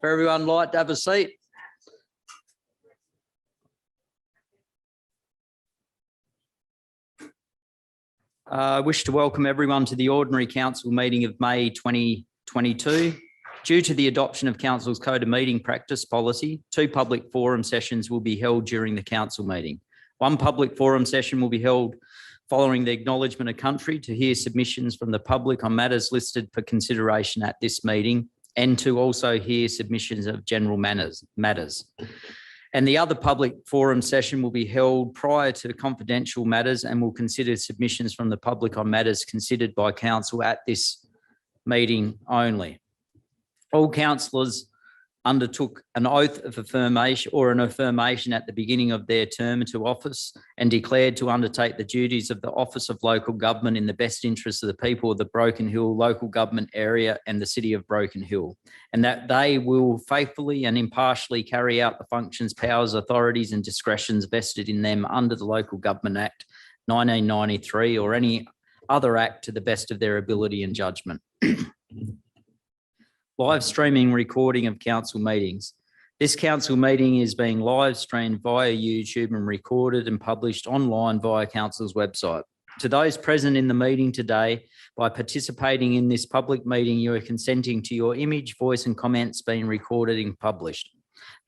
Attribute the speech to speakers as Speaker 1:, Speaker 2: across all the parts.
Speaker 1: For everyone, like to have a seat. I wish to welcome everyone to the Ordinary Council meeting of May 2022. Due to the adoption of Council's Code of Meeting Practice policy, 2 public forum sessions will be held during the Council meeting. 1 public forum session will be held following the acknowledgement of country to hear submissions from the public on matters listed for consideration at this meeting, and to also hear submissions of general matters. And the other public forum session will be held prior to confidential matters and will consider submissions from the public on matters considered by council at this meeting only. All councillors undertook an oath of affirmation or an affirmation at the beginning of their term into office and declared to undertake the duties of the Office of Local Government in the best interest of the people of the Broken Hill local government area and the City of Broken Hill, and that they will faithfully and impartially carry out the functions, powers, authorities and discretions vested in them under the Local Government Act 1993 or any other act to the best of their ability and judgment. Live streaming recording of council meetings. This council meeting is being live streamed via YouTube and recorded and published online via council's website. To those present in the meeting today, by participating in this public meeting, you are consenting to your image, voice and comments being recorded and published.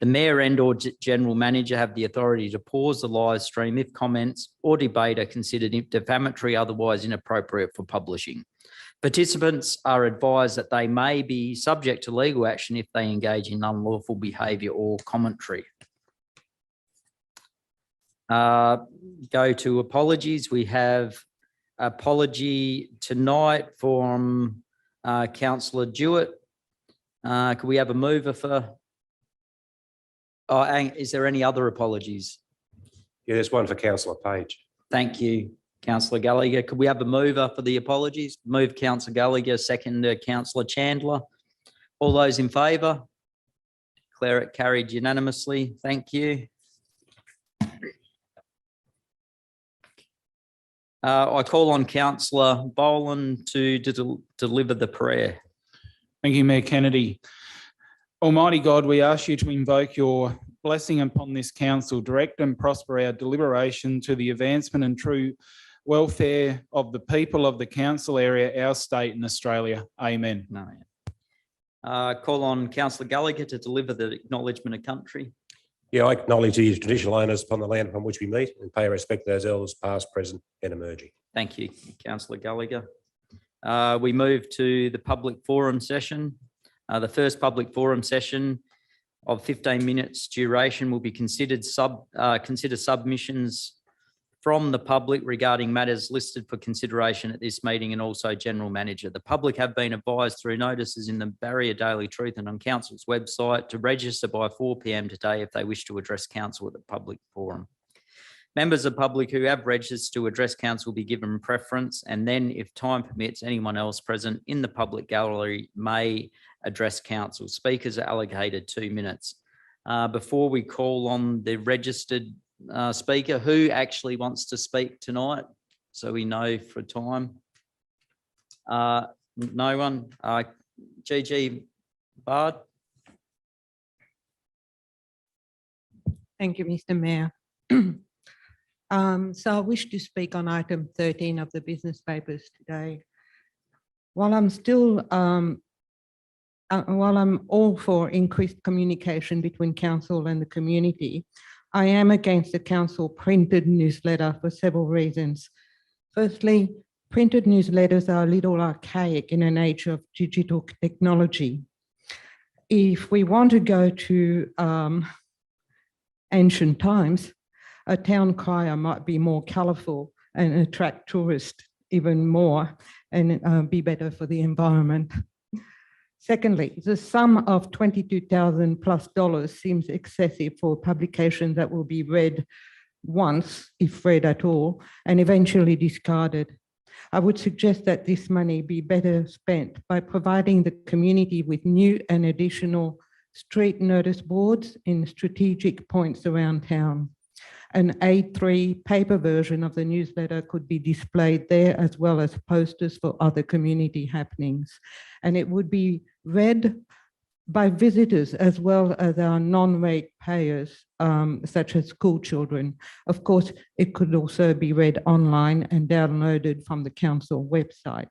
Speaker 1: The Mayor and or General Manager have the authority to pause the live stream if comments or debate are considered defamatory, otherwise inappropriate for publishing. Participants are advised that they may be subject to legal action if they engage in unlawful behaviour or commentary. Go to apologies. We have apology tonight from Councillor Jewett. Could we have a mover for? Oh, is there any other apologies?
Speaker 2: Yeah, there's one for Councillor Page.
Speaker 1: Thank you, Councillor Gallagher. Could we have a mover for the apologies? Move Councillor Gallagher, second Councillor Chandler. All those in favour? Declare it carried unanimously. Thank you. I call on Councillor Boland to deliver the prayer.
Speaker 3: Thank you, Mayor Kennedy. Almighty God, we ask you to invoke your blessing upon this council, direct and prosper our deliberation to the advancement and true welfare of the people of the council area, our state and Australia. Amen.
Speaker 1: No. Call on Councillor Gallagher to deliver the acknowledgement of country.
Speaker 2: Yeah, I acknowledge the traditional owners upon the land upon which we meet and pay respect to those elders past, present and emerging.
Speaker 1: Thank you, Councillor Gallagher. We move to the public forum session. The first public forum session of 15 minutes duration will be consider submissions from the public regarding matters listed for consideration at this meeting and also General Manager. The public have been advised through notices in the Barrier Daily Truth and on Council's website to register by 4 p.m. today if they wish to address Council at the public forum. Members of the public who have registered to address Council will be given preference, and then if time permits, anyone else present in the public gallery may address Council. Speakers are allocated 2 minutes. Before we call on the registered speaker, who actually wants to speak tonight, so we know for time? No one? GG Bard?
Speaker 4: Thank you, Mr. Mayor. So I wish to speak on item 13 of the business papers today. While I'm all for increased communication between council and the community, I am against the council printed newsletter for several reasons. Firstly, printed newsletters are a little archaic in an age of digital technology. If we want to go to ancient times, a town crier might be more colourful and attract tourists even more and be better for the environment. Secondly, the sum of $22,000+ seems excessive for publication that will be read once, if read at all, and eventually discarded. I would suggest that this money be better spent by providing the community with new and additional street notice boards in strategic points around town. An A3 paper version of the newsletter could be displayed there, as well as posters for other community happenings. And it would be read by visitors as well as our non-rate payers, such as school children. Of course, it could also be read online and downloaded from the council website.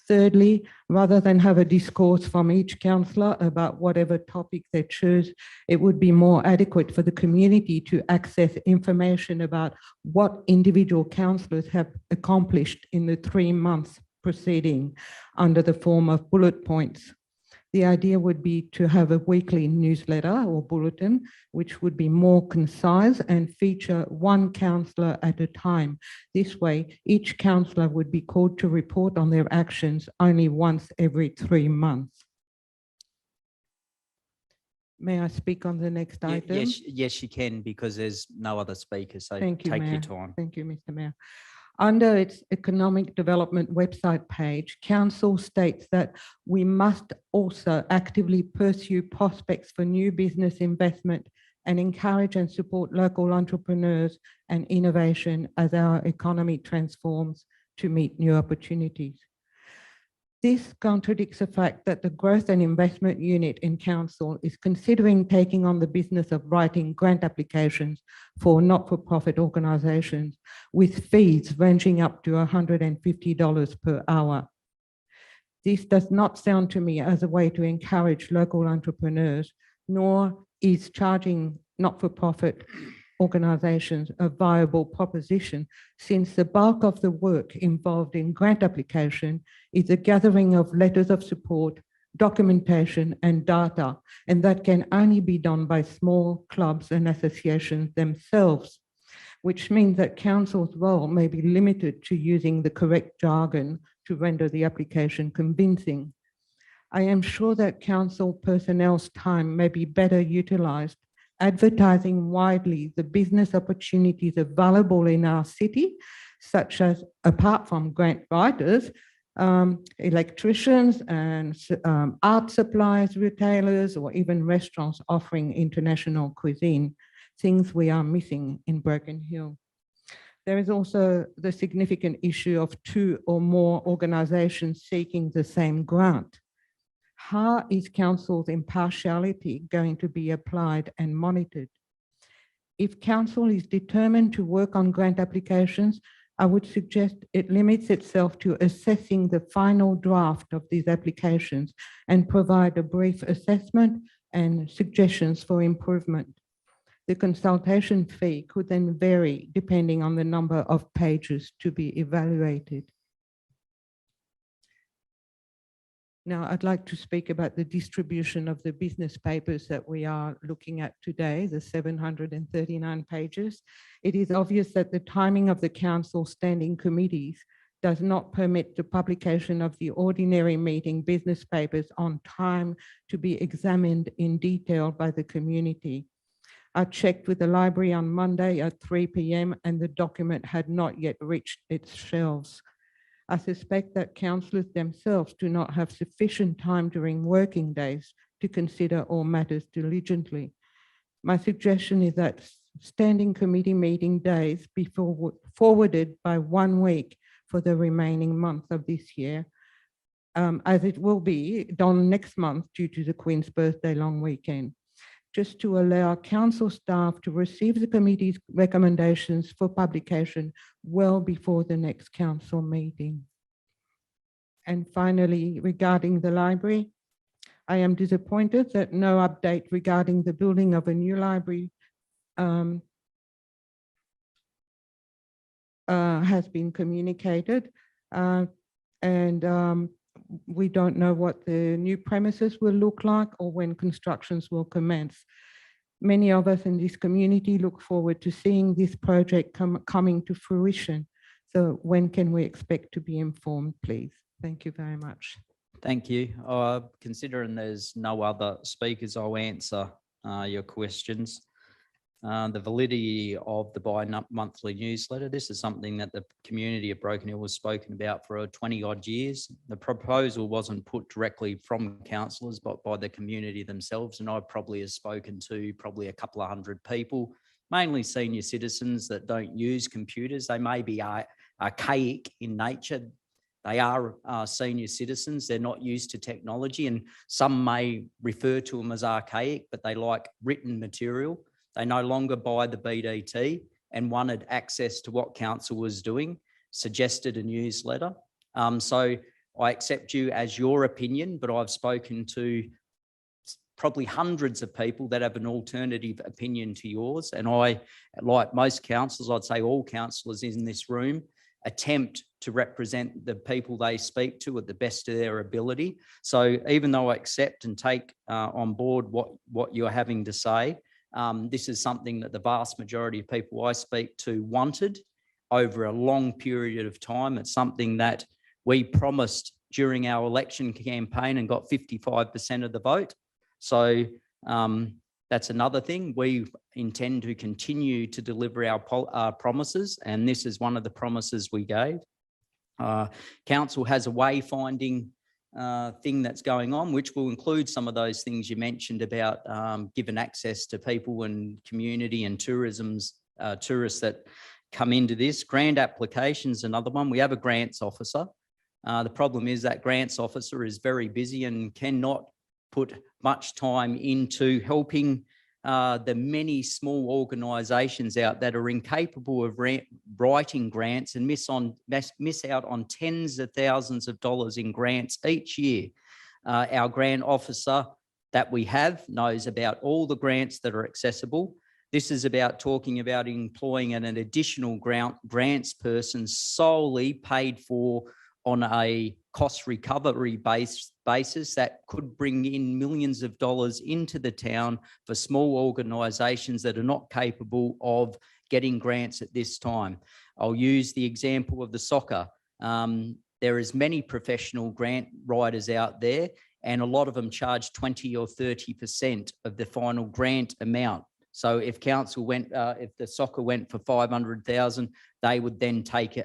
Speaker 4: Thirdly, rather than have a discourse from each councillor about whatever topic they choose, it would be more adequate for the community to access information about what individual councillors have accomplished in the 3 months preceding under the form of bullet points. The idea would be to have a weekly newsletter or bulletin, which would be more concise and feature one councillor at a time. This way, each councillor would be called to report on their actions only once every 3 months. May I speak on the next item?
Speaker 1: Yes, you can, because there's no other speakers. So
Speaker 4: Thank you,
Speaker 1: take
Speaker 4: Mayor.
Speaker 1: your time.
Speaker 4: Thank you, Mr. Mayor. Under its economic development website page, Council states that we must also actively pursue prospects for new business investment and encourage and support local entrepreneurs and innovation as our economy transforms to meet new opportunities. This contradicts the fact that the Growth and Investment Unit in Council is considering taking on the business of writing grant applications for not-for-profit organisations with fees ranging up to $150 per hour. This does not sound to me as a way to encourage local entrepreneurs, nor is charging not-for-profit organisations a viable proposition, since the bulk of the work involved in grant application is the gathering of letters of support, documentation and data, and that can only be done by small clubs and associations themselves, which means that council's role may be limited to using the correct jargon to render the application convincing. I am sure that council personnel's time may be better utilised advertising widely the business opportunities available in our city, such as, apart from grant writers, electricians and art supplies retailers, or even restaurants offering international cuisine, things we are missing in Broken Hill. There is also the significant issue of 2 or more organisations seeking the same grant. How is council's impartiality going to be applied and monitored? If council is determined to work on grant applications, I would suggest it limits itself to assessing the final draft of these applications and provide a brief assessment and suggestions for improvement. The consultation fee could then vary depending on the number of pages to be evaluated. Now, I'd like to speak about the distribution of the business papers that we are looking at today, the 739 pages. It is obvious that the timing of the council standing committees does not permit the publication of the ordinary meeting business papers on time to be examined in detail by the community. I checked with the library on Monday at 3 p.m. and the document had not yet reached its shelves. I suspect that councillors themselves do not have sufficient time during working days to consider all matters diligently. My suggestion is that standing committee meeting days be forwarded by 1 week for the remaining month of this year, as it will be done next month due to the Queen's birthday long weekend, just to allow council staff to receive the committee's recommendations for publication well before the next council meeting. And finally, regarding the library, I am disappointed that no update regarding the building of a new library has been communicated, and we don't know what the new premises will look like or when constructions will commence. Many of us in this community look forward to seeing this project coming to fruition. So when can we expect to be informed, please? Thank you very much.
Speaker 1: Thank you. Considering there's no other speakers, I'll answer your questions. The validity of the bi-monthly newsletter. This is something that the community of Broken Hill has spoken about for 20 odd years. The proposal wasn't put directly from councillors, but by the community themselves. And I probably have spoken to probably a couple of hundred people mainly senior citizens that don't use computers. They may be archaic in nature. They are senior citizens. They're not used to technology, and some may refer to them as archaic, but they like written material. They no longer buy the BDT and wanted access to what council was doing, suggested a newsletter. So I accept you as your opinion, but I've spoken to probably hundreds of people that have an alternative opinion to yours. And I, like most councillors, I'd say all councillors in this room, attempt to represent the people they speak to at the best of their ability. So even though I accept and take on board what you're having to say, this is something that the vast majority of people I speak to wanted over a long period of time. It's something that we promised during our election campaign and got 55% of the vote. So that's another thing. We intend to continue to deliver our promises, and this is one of the promises we gave. Council has a wayfinding thing that's going on, which will include some of those things you mentioned about giving access to people and community and tourists that come into this. Grant applications, another one. We have a grants officer. The problem is that grants officer is very busy and cannot put much time into helping the many small organisations out that are incapable of writing grants and miss out on tens of thousands of dollars in grants each year. Our grant officer that we have knows about all the grants that are accessible. This is about talking about employing an additional grants person solely paid for on a cost recovery basis that could bring in millions of dollars into the town for small organisations that are not capable of getting grants at this time. I'll use the example of the soccer. There is many professional grant writers out there, and a lot of them charge 20 or 30% of the final grant amount. So if council went, if the soccer went for 500,000, they would then take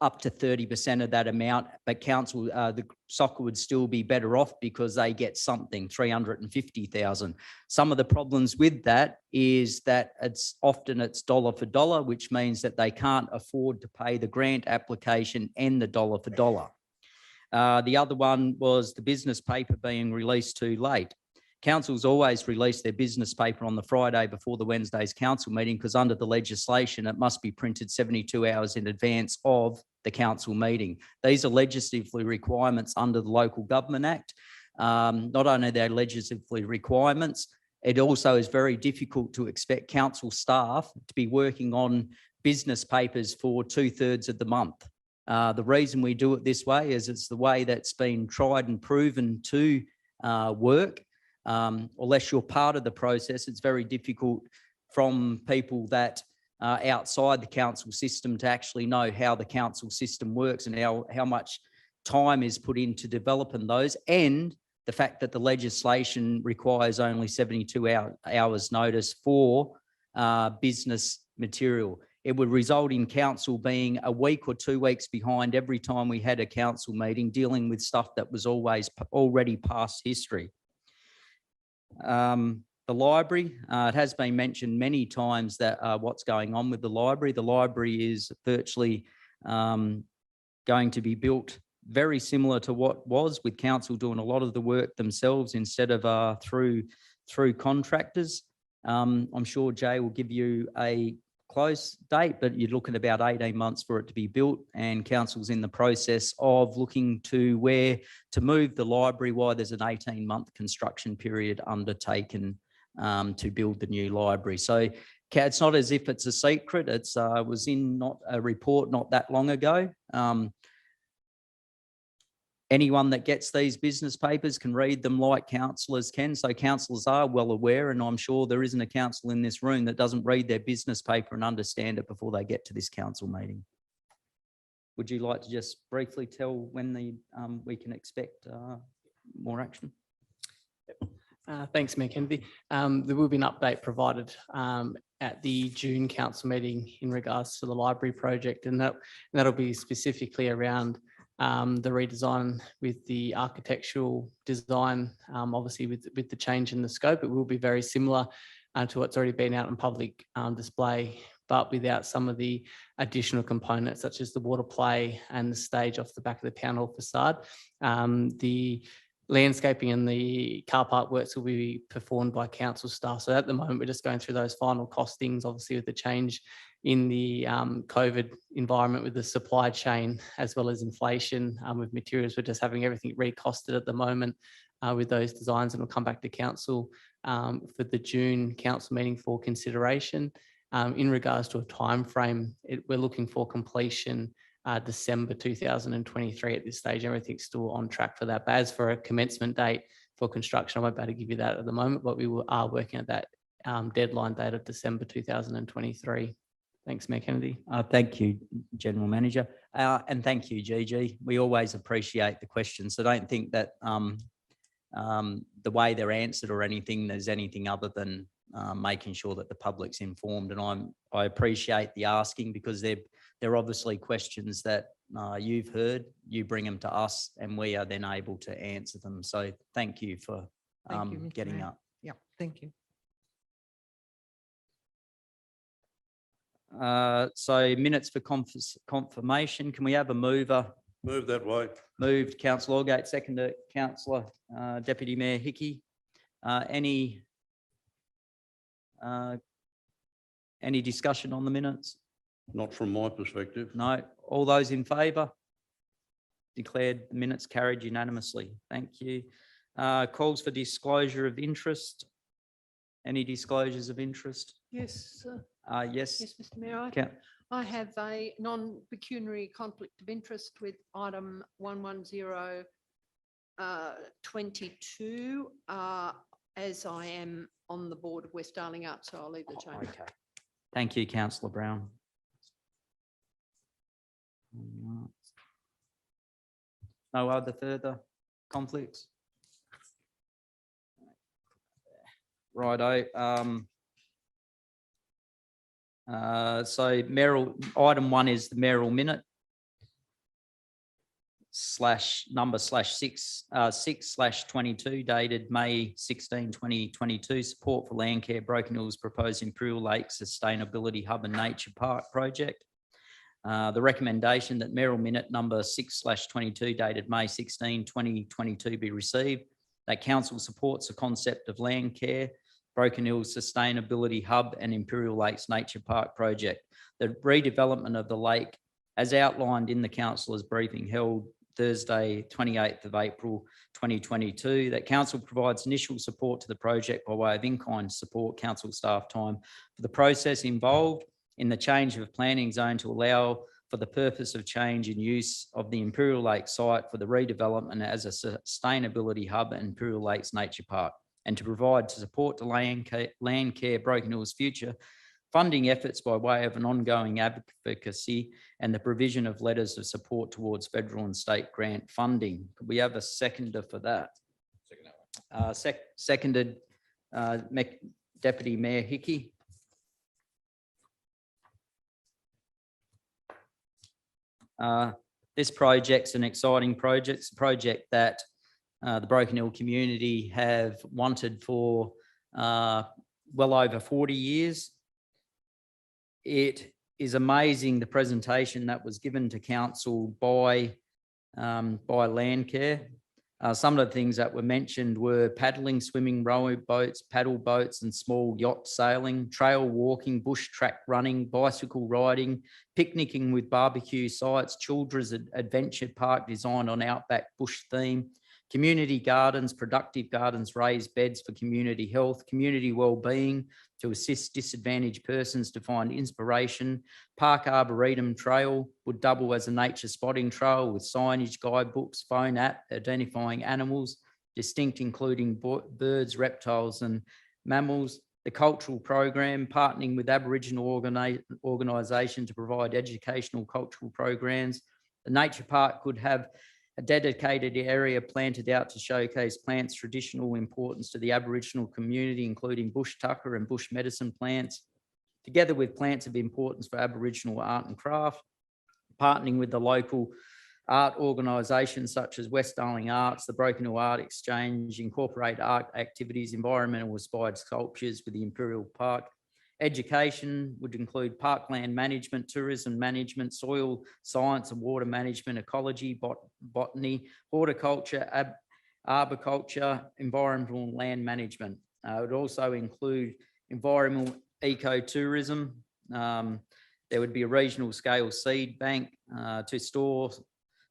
Speaker 1: up to 30% of that amount, but council, the soccer would still be better off because they get something, 350,000. Some of the problems with that is that it's dollar for dollar, which means that they can't afford to pay the grant application and the dollar for dollar. The other one was the business paper being released too late. Councils always release their business paper on the Friday before the Wednesday's council meeting because under the legislation, it must be printed 72 hours in advance of the council meeting. These are legislatively requirements under the Local Government Act. Not only are they legislatively requirements, it also is very difficult to expect council staff to be working on business papers for 2/3 of the month. The reason we do it this way is it's the way that's been tried and proven to work. Unless you're part of the process, it's very difficult from people that are outside the council system to actually know how the council system works and how much time is put into developing those, and the fact that the legislation requires only 72 hours notice for business material. It would result in council being a week or 2 weeks behind every time we had a council meeting dealing with stuff that was already past history. The library, it has been mentioned many times that what's going on with the library. The library is virtually going to be built very similar to what was, with council doing a lot of the work themselves instead of through contractors. I'm sure Jay will give you a close date, but you're looking at about 18 months for it to be built, and council's in the process of looking to where to move the library while there's an 18-month construction period undertaken to build the new library. So it's not as if it's a secret. It was in not a report not that long ago. Anyone that gets these business papers can read them like councillors can. So councillors are well aware, and I'm sure there isn't a council in this room that doesn't read their business paper and understand it before they get to this council meeting. Would you like to just briefly tell when we can expect more action?
Speaker 5: Thanks, Mayor Kennedy. There will be an update provided at the June council meeting in regards to the library project, and that'll be specifically around the redesign with the architectural design. Obviously with the change in the scope, it will be very similar to what's already been out in public display, but without some of the additional components such as the water play and the stage off the back of the town hall facade. The landscaping and the car park works will be performed by council staff. So at the moment, we're just going through those final costings, obviously with the change in the COVID environment with the supply chain, as well as inflation with materials. We're just having everything recosted at the moment with those designs, and we'll come back to council for the June council meeting for consideration. In regards to a time frame, we're looking for completion December 2023 at this stage. Everything's still on track for that. But as for a commencement date for construction, I won't be able to give you that at the moment, but we are working at that deadline date of December 2023. Thanks, Mayor Kennedy.
Speaker 1: Thank you, General Manager. And thank you, Gigi. We always appreciate the questions. So don't think that the way they're answered or anything, there's anything other than making sure that the public's informed. And I appreciate the asking, because they're obviously questions that you've heard, you bring them to us, and we are then able to answer them. So thank you for
Speaker 4: Thank you, Mr.
Speaker 1: getting
Speaker 4: Mayor.
Speaker 1: up.
Speaker 4: Yeah, thank you.
Speaker 1: So minutes for confirmation. Can we have a mover?
Speaker 6: Move that way.
Speaker 1: Moved, Councillor Allgate, seconded, Councillor Deputy Mayor Hickey. Any discussion on the minutes?
Speaker 6: Not from my perspective.
Speaker 1: No. All those in favour? Declared the minutes carried unanimously. Thank you. Calls for disclosure of interest. Any disclosures of interest?
Speaker 7: Yes, sir.
Speaker 1: Yes.
Speaker 7: Yes, Mr. Mayor.
Speaker 1: Count-
Speaker 7: I have a non-pecuniary conflict of interest with item 11022, as I am on the board of West Darling Arts, so I'll leave the chamber.
Speaker 1: Okay. Thank you, Councillor Brown. No other further conflicts? Righto. So item 1 is the mayoral minute /6/22 dated May 16, 2022. Support for Landcare Broken Hill's proposed Imperial Lake Sustainability Hub and Nature Park project. The recommendation that mayoral minute number 6/22 dated May 16, 2022 be received. That council supports the concept of Landcare Broken Hills Sustainability Hub and Imperial Lakes Nature Park project. The redevelopment of the lake, as outlined in the councillor's briefing held Thursday, 28th of April, 2022, that council provides initial support to the project by way of in-kind support, council staff time for the process involved in the change of planning zone to allow for the purpose of change in use of the Imperial Lake site for the redevelopment as a sustainability hub and Imperial Lakes Nature Park, and to provide to support the Landcare Broken Hill's future funding efforts by way of an ongoing advocacy and the provision of letters of support towards federal and state grant funding. Could we have a seconder for that? Seconded, Deputy Mayor Hickey. This project's an exciting project. It's a project that the Broken Hill community have wanted for well over 40 years. It is amazing the presentation that was given to council by Landcare. Some of the things that were mentioned were paddling, swimming, rowing boats, paddle boats and small yacht sailing, trail walking, bush track running, bicycle riding, picnicking with barbecue sites, children's adventure park designed on outback bush theme, community gardens, productive gardens, raised beds for community health, community wellbeing to assist disadvantaged persons to find inspiration. Park Arboretum Trail would double as a nature spotting trail with signage, guidebooks, phone app identifying animals, distinct including birds, reptiles and mammals. The cultural program, partnering with Aboriginal organisation to provide educational cultural programs. The nature park could have a dedicated area planted out to showcase plants' traditional importance to the Aboriginal community, including bush tucker and bush medicine plants, together with plants of importance for Aboriginal art and craft, partnering with the local Art organisations such as West Darling Arts, the Broken Hill Art Exchange, incorporate art activities, environmental inspired sculptures with the Imperial Park. Education would include parkland management, tourism management, soil science and water management, ecology, botany, horticulture, arboriculture, environmental and land management. It would also include environmental ecotourism. There would be a regional scale seed bank to sort,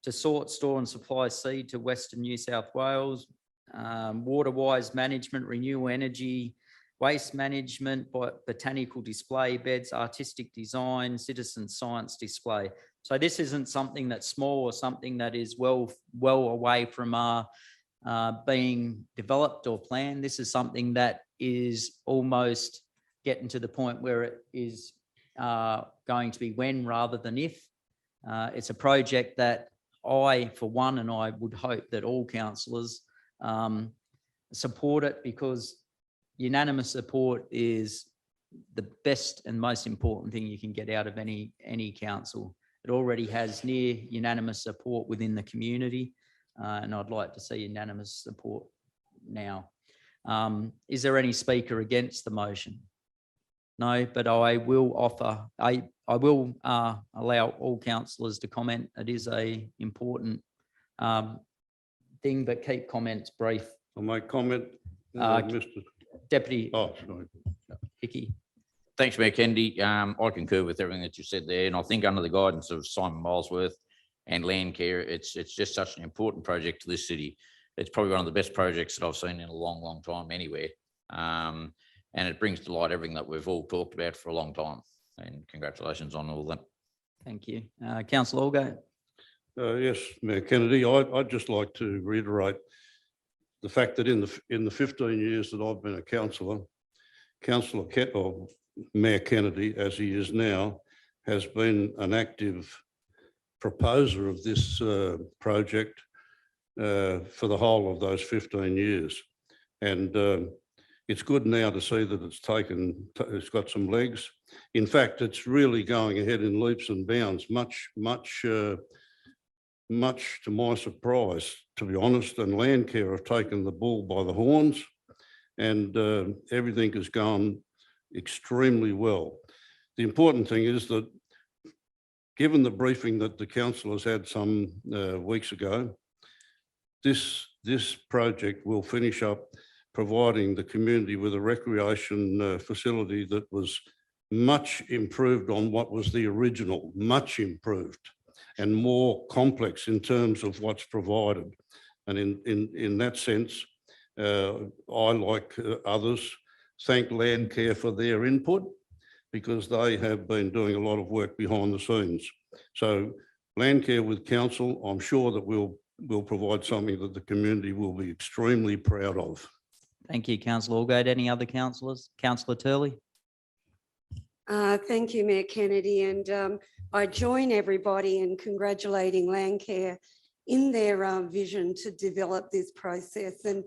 Speaker 1: store and supply seed to Western New South Wales. Water-wise management, renewable energy, waste management, botanical display beds, artistic design, citizen science display. So this isn't something that's small or something that is well away from being developed or planned. This is something that is almost getting to the point where it is going to be when rather than if. It's a project that I, for one, and I would hope that all councillors support it, because unanimous support is the best and most important thing you can get out of any council. It already has near unanimous support within the community, and I'd like to see unanimous support now. Is there any speaker against the motion? No, but I will offer, I will allow all councillors to comment. It is a important thing, but keep comments brief.
Speaker 6: I'll make comment, Mr.
Speaker 1: Deputy
Speaker 6: Oh, sorry.
Speaker 1: Hickey.
Speaker 8: Thanks, Mayor Kennedy. I concur with everything that you said there, and I think under the guidance of Simon Molesworth and Landcare, it's just such an important project to this city. It's probably one of the best projects that I've seen in a long, long time anywhere. And it brings to light everything that we've all talked about for a long time. And congratulations on all that.
Speaker 1: Thank you. Councillor Allgate.
Speaker 6: Yes, Mayor Kennedy, I'd just like to reiterate the fact that in the 15 years that I've been a councillor, Mayor Kennedy, as he is now, has been an active proposer of this project for the whole of those 15 years. And it's good now to see that it's got some legs. In fact, it's really going ahead in leaps and bounds, much to my surprise, to be honest. And Landcare have taken the bull by the horns, and everything has gone extremely well. The important thing is that, given the briefing that the councillors had some weeks ago, this project will finish up providing the community with a recreation facility that was much improved on what was the original, much improved and more complex in terms of what's provided. And in that sense, I, like others, thank Landcare for their input, because they have been doing a lot of work behind the scenes. So Landcare with council, I'm sure that we'll provide something that the community will be extremely proud of.
Speaker 1: Thank you, Councillor Allgate. Any other councillors? Councillor Turley.
Speaker 9: Thank you, Mayor Kennedy. And I join everybody in congratulating Landcare in their vision to develop this process. And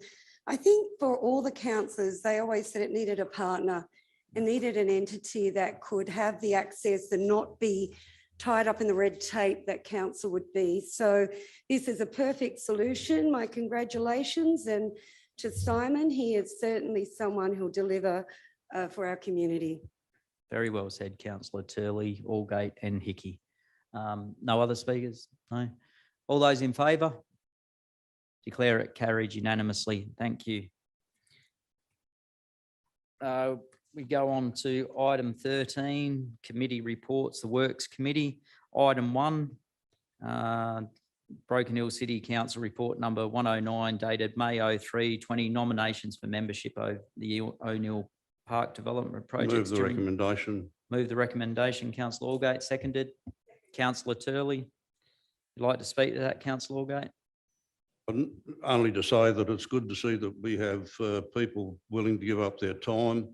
Speaker 9: I think for all the councillors, they always said it needed a partner and needed an entity that could have the access and not be tied up in the red tape that council would be. So this is a perfect solution. My congratulations. And to Simon, he is certainly someone who'll deliver for our community.
Speaker 1: Very well said, Councillor Turley, Allgate and Hickey. No other speakers? No. All those in favour? Declare it carried unanimously. Thank you. We go on to item 13, committee reports, the Works Committee. Item 1, Broken Hill City Council Report number 109 dated May 03, 20, nominations for membership of the O'Neill Park Development Project.
Speaker 6: Move the recommendation.
Speaker 1: Move the recommendation. Councillor Allgate, seconded. Councillor Turley, you'd like to speak to that, Councillor Allgate?
Speaker 6: Only to say that it's good to see that we have people willing to give up their time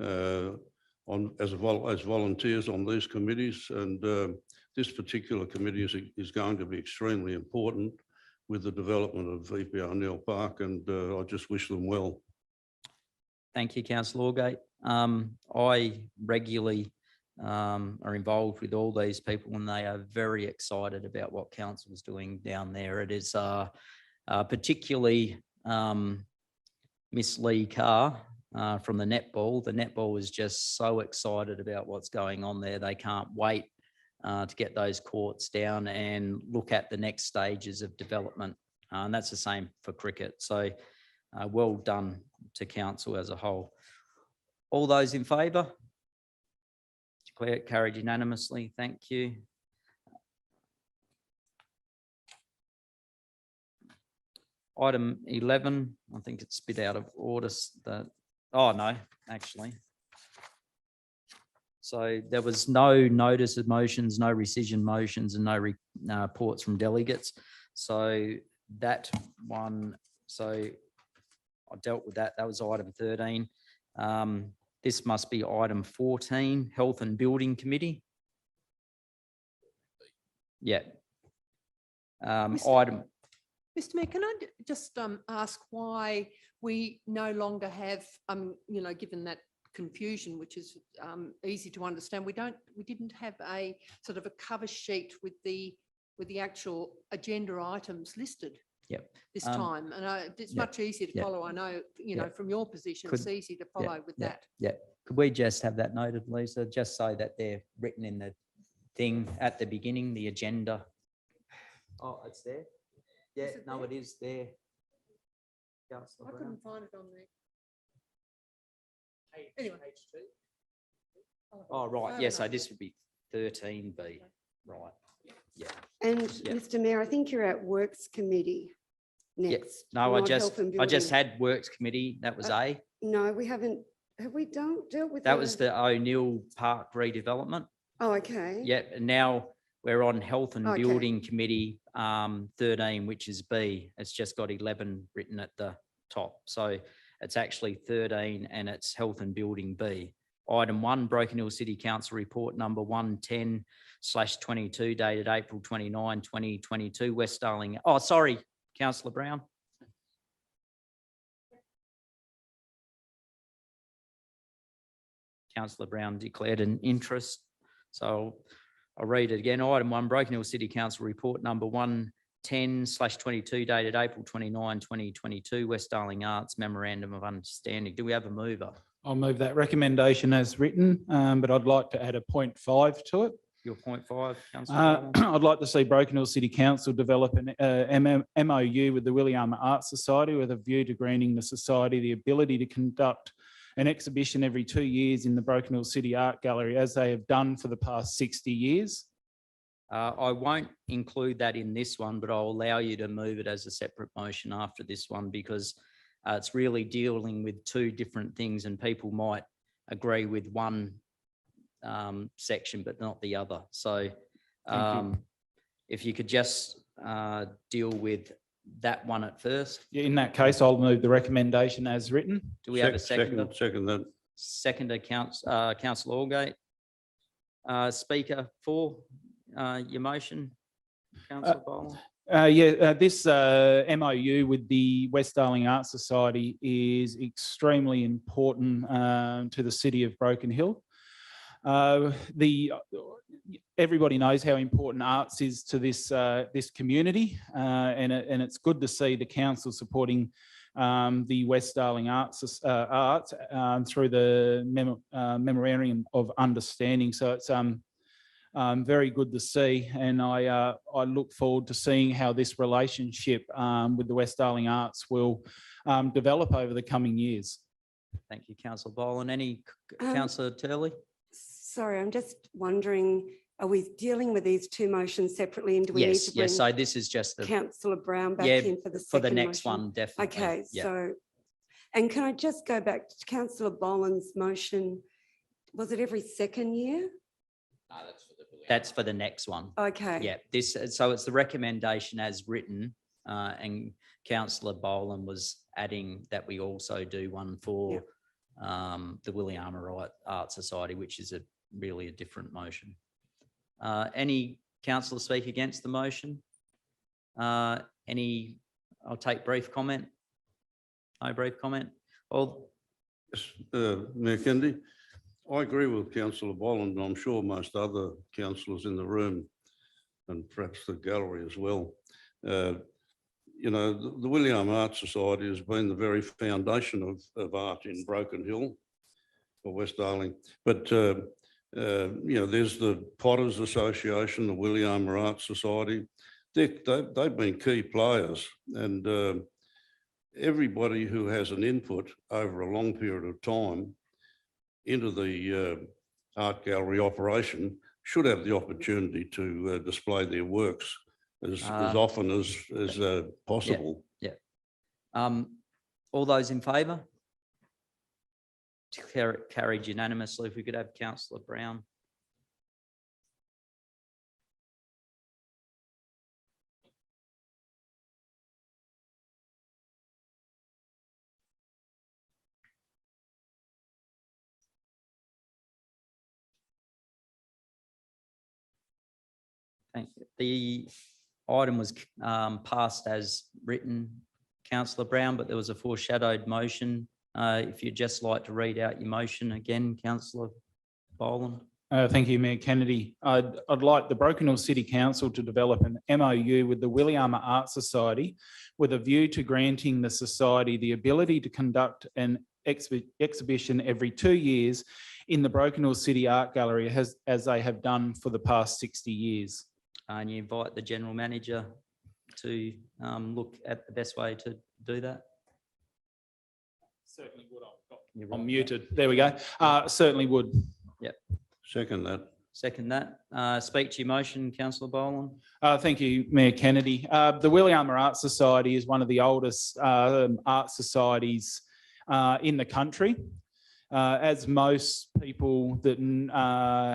Speaker 6: as volunteers on these committees, and this particular committee is going to be extremely important with the development of EP O'Neill Park, and I just wish them well.
Speaker 1: Thank you, Councillor Allgate. I regularly are involved with all these people, and they are very excited about what council's doing down there. It is particularly Miss Lee Carr from the netball. The netball is just so excited about what's going on there. They can't wait to get those courts down and look at the next stages of development. And that's the same for cricket. So well done to council as a whole. All those in favour? Declare it carried unanimously. Thank you. Item 11, I think it's a bit out of order. Oh, no, actually. So there was no notice of motions, no rescission motions, and no reports from delegates. So that one, so I dealt with that. That was item 13. This must be item 14, Health and Building Committee. Yeah. Item.
Speaker 7: Mr. Mayor, can I just ask why we no longer have, given that confusion, which is easy to understand, we didn't have a sort of a cover sheet with the actual agenda items listed.
Speaker 1: Yep.
Speaker 7: This time, and it's
Speaker 1: yep.
Speaker 7: much easier to
Speaker 1: Yep.
Speaker 7: follow. I know,
Speaker 1: Yep.
Speaker 7: from your position, it's easy to follow with that.
Speaker 1: Yeah. Could we just have that noted, Lisa, just so that they're written in the thing at the beginning, the agenda? Oh, it's there. Yeah, no, it is there.
Speaker 7: I couldn't find it on there. Anyway.
Speaker 1: Oh, right. Yeah, so this would be 13B. Right. Yeah.
Speaker 9: And
Speaker 1: Yeah.
Speaker 9: Mr. Mayor, I think you're at Works Committee next.
Speaker 1: No, I
Speaker 9: not Health and
Speaker 1: just
Speaker 9: Building.
Speaker 1: had Works Committee. That was A.
Speaker 9: No, we haven't. Have we dealt with
Speaker 1: That was the O'Neill Park redevelopment.
Speaker 9: Oh, okay.
Speaker 1: Yeah, and now we're on Health and
Speaker 9: Okay.
Speaker 1: Building Committee 13, which is B. It's just got 11 written at the top. So it's actually 13 and it's Health and Building B. Item 1, Broken Hill City Council Report number 110/22 dated April 29, 2022, West Darling. Oh, sorry, Councillor Brown. Councillor Brown declared an interest. So I'll read it again. Item 1, Broken Hill City Council Report number 110/22 dated April 29, 2022, West Darling Arts Memorandum of Understanding. Do we have a mover?
Speaker 3: I'll move that recommendation as written, but I'd like to add a 0.5 to it.
Speaker 1: Your 0.5, Councillor.
Speaker 3: I'd like to see Broken Hill City Council develop an MOU with the Williama Arts Society with a view to granting the society the ability to conduct an exhibition every 2 years in the Broken Hill City Art Gallery, as they have done for the past 60 years.
Speaker 1: I won't include that in this one, but I'll allow you to move it as a separate motion after this one, because it's really dealing with two different things, and people might agree with one section but not the other. So if you could just deal with that one at first.
Speaker 3: In that case, I'll move the recommendation as written.
Speaker 1: Do we have a seconder?
Speaker 6: Second that.
Speaker 1: Seconder, Councillor Allgate. Speaker for your motion, Councillor Boland.
Speaker 3: This MOU with the West Darling Arts Society is extremely important to the city of Broken Hill. Everybody knows how important arts is to this community, and it's good to see the council supporting the West Darling Arts through the Memorandum of Understanding. So it's very good to see, and I look forward to seeing how this relationship with the West Darling Arts will develop over the coming years.
Speaker 1: Thank you, Councillor Boland. Any Councillor Turley?
Speaker 9: Sorry, I'm just wondering, are we dealing with these two motions separately, and do we need to bring
Speaker 1: Yes. So this is just the
Speaker 9: Councillor Brown back
Speaker 1: Yeah,
Speaker 9: in for the
Speaker 1: for the
Speaker 9: second
Speaker 1: next
Speaker 9: motion?
Speaker 1: one, definitely.
Speaker 9: Okay,
Speaker 1: Yeah.
Speaker 9: so, and can I just go back to Councillor Boland's motion? Was it every second year?
Speaker 8: No, that's for the.
Speaker 1: That's for the next one.
Speaker 9: Okay.
Speaker 1: Yeah, so it's the recommendation as written, and Councillor Boland was adding that we also do one for the Williama Art Society, which is really a different motion. Any councillor speak against the motion? I'll take brief comment. No brief comment.
Speaker 6: Mayor Kennedy, I agree with Councillor Boland, and I'm sure most other councillors in the room and perhaps the gallery as well. You know, the William Art Society has been the very foundation of art in Broken Hill or West Darling. But, you know, there's the Potters Association, the William Art Society. They've been key players, and everybody who has an input over a long period of time into the art gallery operation should have the opportunity to display their works as often as possible.
Speaker 1: Yeah. All those in favour? Declare it carried unanimously. If we could have Councillor Brown. Thank you. The item was passed as written, Councillor Brown, but there was a foreshadowed motion. If you'd just like to read out your motion again, Councillor Boland.
Speaker 3: Thank you, Mayor Kennedy. I'd like the Broken Hill City Council to develop an MOU with the Williama Art Society with a view to granting the society the ability to conduct an exhibition every 2 years in the Broken Hill City Art Gallery as they have done for the past 60 years.
Speaker 1: And you invite the General Manager to look at the best way to do that.
Speaker 3: Certainly would. I'm muted. There we go. Certainly would.
Speaker 1: Yep.
Speaker 6: Second that.
Speaker 1: Second that. Speak to your motion, Councillor Boland.
Speaker 3: Thank you, Mayor Kennedy. The Williama Art Society is one of the oldest art societies in the country. As most people that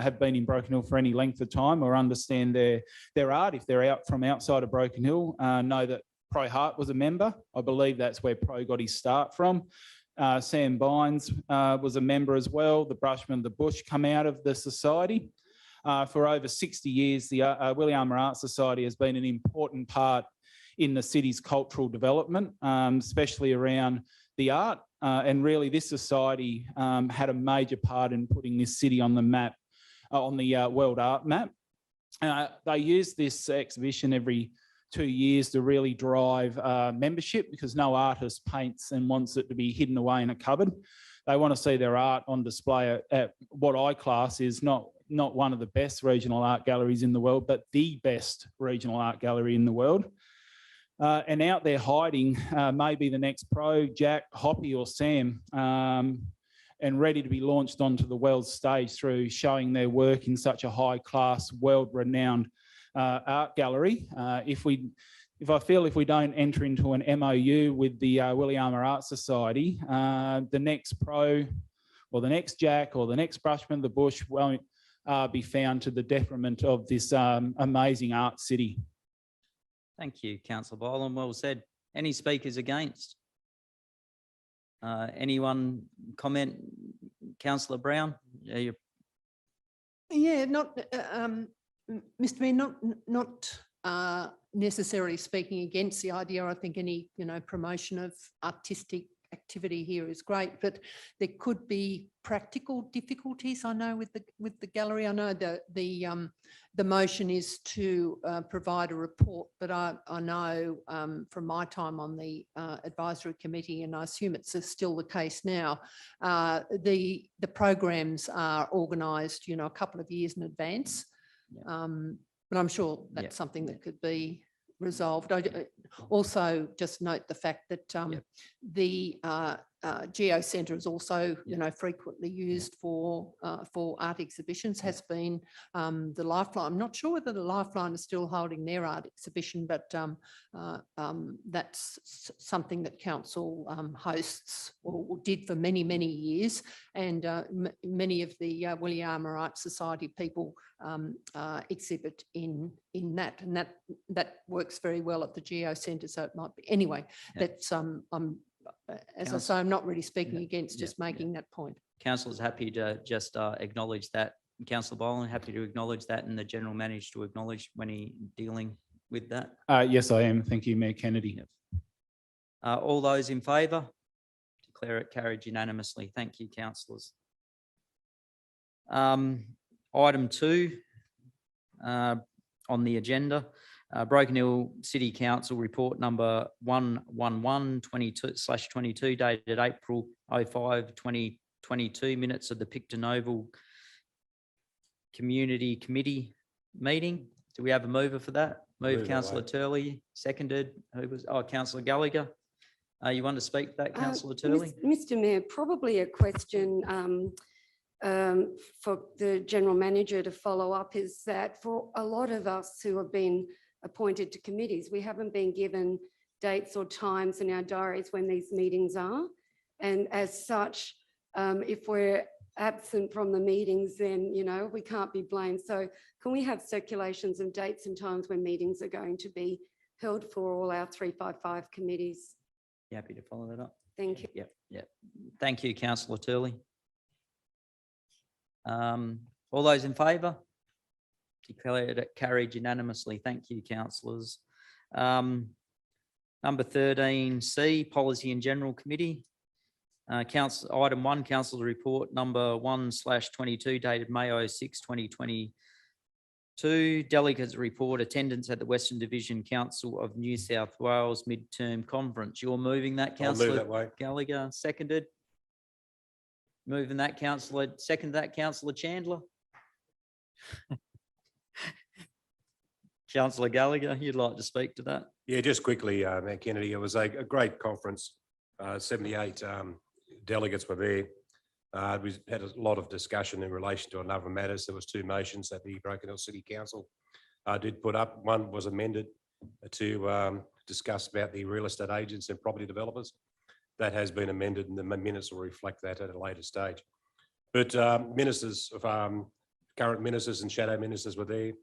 Speaker 3: have been in Broken Hill for any length of time or understand their art, if they're out from outside of Broken Hill, know that Pro Hart was a member. I believe that's where Pro got his start from. Sam Bynes was a member as well. The Brushman of the Bush come out of the society. For over 60 years, the Williama Art Society has been an important part in the city's cultural development, especially around the art. And really, this society had a major part in putting this city on the map, on the world art map. They use this exhibition every 2 years to really drive membership, because no artist paints and wants it to be hidden away in a cupboard. They want to see their art on display at what I class is not one of the best regional art galleries in the world, but the best regional art gallery in the world. And out there hiding may be the next Pro, Jack, Hoppy or Sam, and ready to be launched onto the world stage through showing their work in such a high-class, world-renowned art gallery. If we don't enter into an MOU with the Williama Art Society, the next Pro or the next Jack or the next Brushman of the Bush won't be found to the detriment of this amazing art city.
Speaker 1: Thank you, Councillor Boland. Well said. Any speakers against? Anyone comment? Councillor Brown?
Speaker 7: Yeah, not, Mr. Mayor, not necessarily speaking against the idea. I think any, promotion of artistic activity here is great, but there could be practical difficulties. I know with the gallery. I know the motion is to provide a report, but I know from my time on the advisory committee, and I assume it's still the case now, the programs are organised, a couple of years in advance. Yeah. But I'm sure that's something that could be resolved. I also just note the fact that the Geo Centre is also, frequently used for art exhibitions. Has been the Lifeline. I'm not sure whether the Lifeline is still holding their art exhibition, but that's something that council hosts or did for many, many years, and many of the Williama Art Society people exhibit in that, and that works very well at the Geo Centre. So it might be anyway. That's as I say, I'm not really speaking against, just making that point.
Speaker 1: Councillor's happy to just acknowledge that. Councillor Boland, happy to acknowledge that, and the General Manager to acknowledge when he dealing with that.
Speaker 3: Yes, I am. Thank you, Mayor Kennedy.
Speaker 1: All those in favour? Declare it carried unanimously. Thank you, councillors. Item 2 on the agenda, Broken Hill City Council Report number 111/22 dated April 05, 2022, minutes of the Picton Oval Community Committee meeting. Do we have a mover for that?
Speaker 2: Move
Speaker 1: Moved,
Speaker 2: that
Speaker 1: councillor
Speaker 2: way.
Speaker 1: Turley, seconded. Who was, councillor Gallagher. You want to speak to that, councillor Turley?
Speaker 9: Mr. Mayor, probably a question for the General Manager to follow up is that for a lot of us who have been appointed to committees, we haven't been given dates or times in our diaries when these meetings are. And as such, if we're absent from the meetings, then, you know, we can't be blamed. So can we have circulations of dates and times when meetings are going to be held for all our 355 committees?
Speaker 1: You happy to follow that up?
Speaker 9: Thank you.
Speaker 1: Yep. Thank you, councillor Turley. All those in favour? Declared it carried unanimously. Thank you, councillors. Number 13C, Policy and General Committee. Item 1, Council's Report number 1/22 dated May 06, 2022. Delegates report attendance at the Western Division Council of New South Wales Midterm Conference. You're moving that,
Speaker 2: I'll move
Speaker 1: councillor
Speaker 2: that way.
Speaker 1: Gallagher, seconded. Moving that, councillor, second that, councillor Chandler. Councillor Gallagher, you'd like to speak to that?
Speaker 2: Yeah, just quickly, Mayor Kennedy, it was a great conference. 78 delegates were there. We had a lot of discussion in relation to a number of matters. There was 2 motions that the Broken Hill City Council did put up. One was amended to discuss about the real estate agents and property developers. That has been amended and the minutes will reflect that at a later stage. But ministers of current ministers and shadow ministers were there.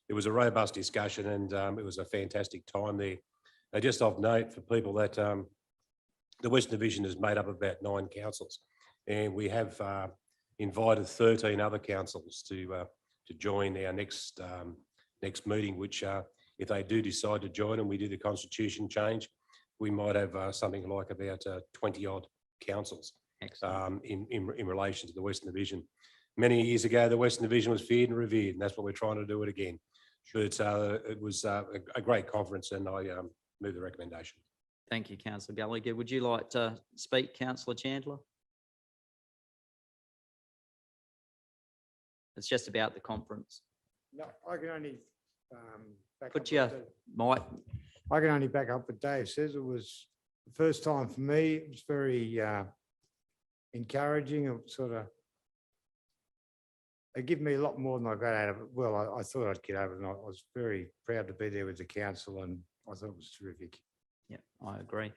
Speaker 2: It was a robust discussion and it was a fantastic time there. Just of note for people that the Western Division is made up of about 9 councils, and we have invited 13 other councils to join our next meeting. Which, if they do decide to join and we do the constitution change, we might have something like about 20 odd councils in relation to the Western Division. Many years ago, the Western Division was feared and revered, and that's what we're trying to do it again. But it was a great conference, and I move the recommendation.
Speaker 1: Thank you, councillor Gallagher. Would you like to speak, councillor Chandler? It's just about the conference.
Speaker 10: No, I can only back
Speaker 1: Could
Speaker 10: up
Speaker 1: you,
Speaker 10: what Dave-
Speaker 1: Mike?
Speaker 10: I can only back up what Dave says. It was the first time for me. It was very encouraging. It sort of, it gave me a lot more than I got out of it. Well, I thought I'd get out of it, and I was very proud to be there with the council, and I thought it was terrific.
Speaker 1: Yeah, I agree.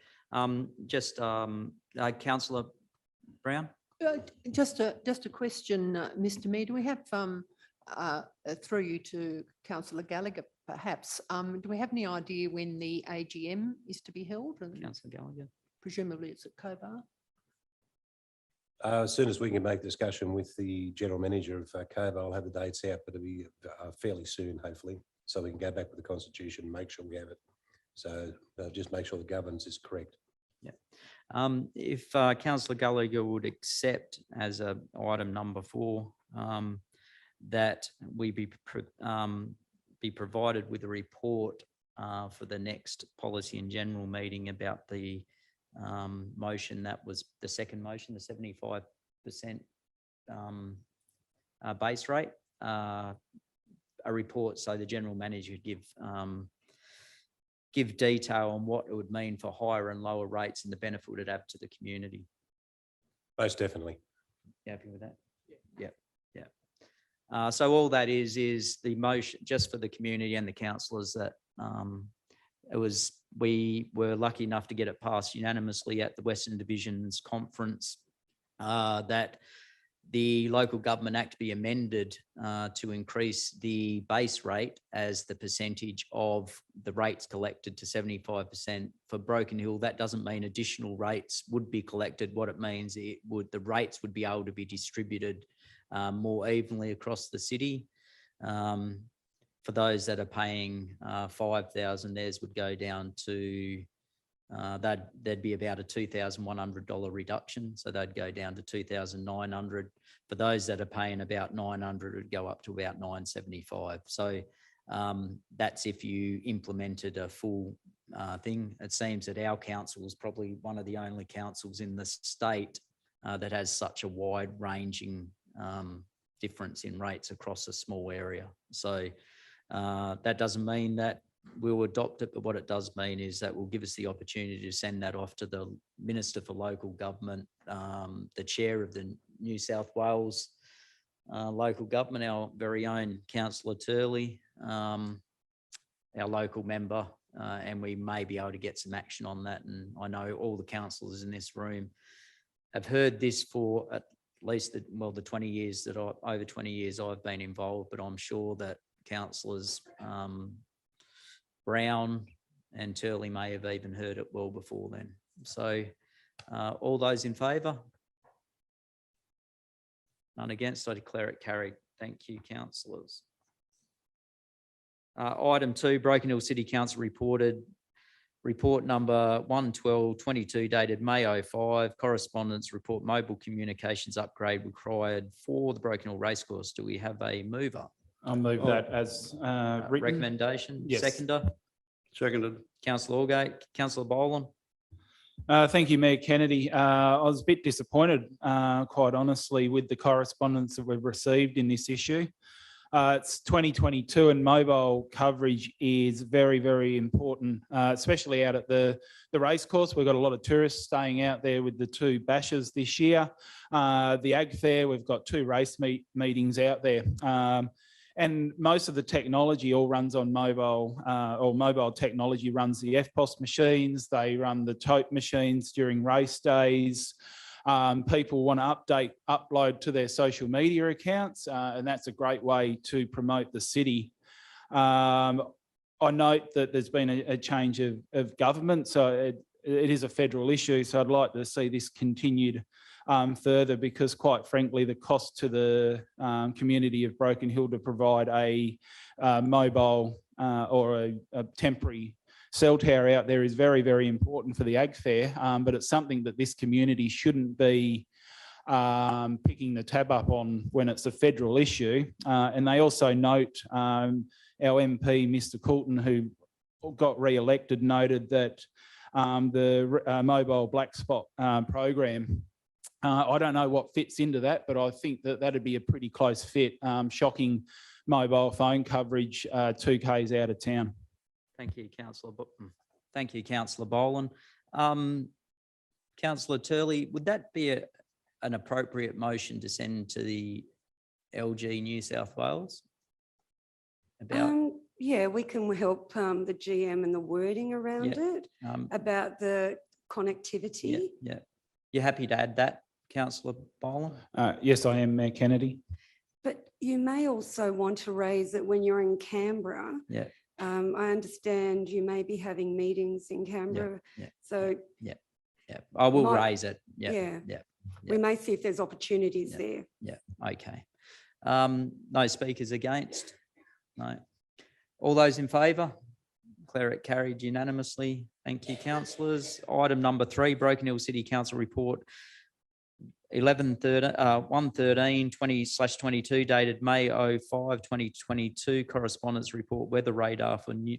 Speaker 1: Councillor Brown?
Speaker 7: Just a question, Mr. Mayor. Do we have, through you to councillor Gallagher, perhaps, do we have any idea when the AGM is to be held? And
Speaker 1: Councillor Gallagher.
Speaker 7: presumably it's at Cobar.
Speaker 2: As soon as we can make discussion with the general manager of COBA, I'll have the dates out, but it'll be fairly soon, hopefully, so we can go back with the constitution and make sure we have it. So just make sure the governance is correct.
Speaker 1: Yeah. If councillor Gallagher would accept as a item number 4, that we be provided with a report for the next policy and general meeting about the motion that was the second motion, the 75% base rate, a report so the general manager could give detail on what it would mean for higher and lower rates and the benefit it would have to the community.
Speaker 2: Most definitely.
Speaker 1: You happy with that? Yeah. So all that is the motion just for the community and the councillors that we were lucky enough to get it passed unanimously at the Western Division's conference, that the Local Government Act be amended to increase the base rate as the percentage of the rates collected to 75%. For Broken Hill, that doesn't mean additional rates would be collected. What it means, the rates would be able to be distributed more evenly across the city. For those that are paying 5,000, theirs would go down to there'd be about a $2,100 reduction. So they'd go down to 2,900. For those that are paying about 900, it'd go up to about 975. So that's if you implemented a full thing. It seems that our council is probably one of the only councils in the state that has such a wide ranging difference in rates across a small area. So that doesn't mean that we'll adopt it, but what it does mean is that will give us the opportunity to send that off to the Minister for Local Government, the chair of the New South Wales local government, our very own Councillor Turley, our local member, and we may be able to get some action on that. And I know all the councillors in this room have heard this for at least the 20 years that over 20 years I've been involved, but I'm sure that councillors Brown and Turley may have even heard it well before then. So all those in favour? None against. I declare it carried. Thank you, councillors. Item 2, Broken Hill City Council report number 112/22 dated May 05, correspondence report, mobile communications upgrade required for the Broken Hill Racecourse. Do we have a mover?
Speaker 3: I'll move that as written.
Speaker 1: Recommendation?
Speaker 3: Yes.
Speaker 1: Seconder?
Speaker 6: Seconded.
Speaker 1: Councillor Allgate. Councillor Boland?
Speaker 3: Thank you, Mayor Kennedy. I was a bit disappointed, quite honestly, with the correspondence that we've received in this issue. It's 2022 and mobile coverage is very, very important, especially out at the racecourse. We've got a lot of tourists staying out there with the 2 bashes this year. The Ag Fair, we've got 2 race meetings out there. And most of the technology all runs on mobile, or mobile technology runs the FPOS machines. They run the tote machines during race days. People want to upload to their social media accounts, and that's a great way to promote the city. I note that there's been a change of government, so it is a federal issue. So I'd like to see this continued further, because quite frankly, the cost to the community of Broken Hill to provide a mobile or a temporary cell tower out there is very, very important for the Ag Fair, but it's something that this community shouldn't be picking the tab up on when it's a federal issue. And they also note, our MP, Mr. Coulton, who got re-elected, noted that the mobile black spot program, I don't know what fits into that, but I think that that'd be a pretty close fit, shocking mobile phone coverage 2 k's out of town.
Speaker 1: Thank you, Councillor. Thank you, Councillor Boland. Councillor Turley, would that be an appropriate motion to send to the LG New South Wales?
Speaker 9: Yeah, we can help the GM and the wording around it, about the connectivity.
Speaker 1: Yeah. You're happy to add that, Councillor Boland?
Speaker 3: Yes, I am, Mayor Kennedy.
Speaker 9: But you may also want to raise it when you're in Canberra.
Speaker 1: Yeah.
Speaker 9: I understand you may be having meetings in Canberra. So
Speaker 1: I will raise it. Yeah.
Speaker 9: We may see if there's opportunities there.
Speaker 1: Yeah. Okay. No speakers against? No. All those in favour? Declare it carried unanimously. Thank you, councillors. Item number 3, Broken Hill City Council report 113/20/22 dated May 05, 2022. Correspondence report weather radar for New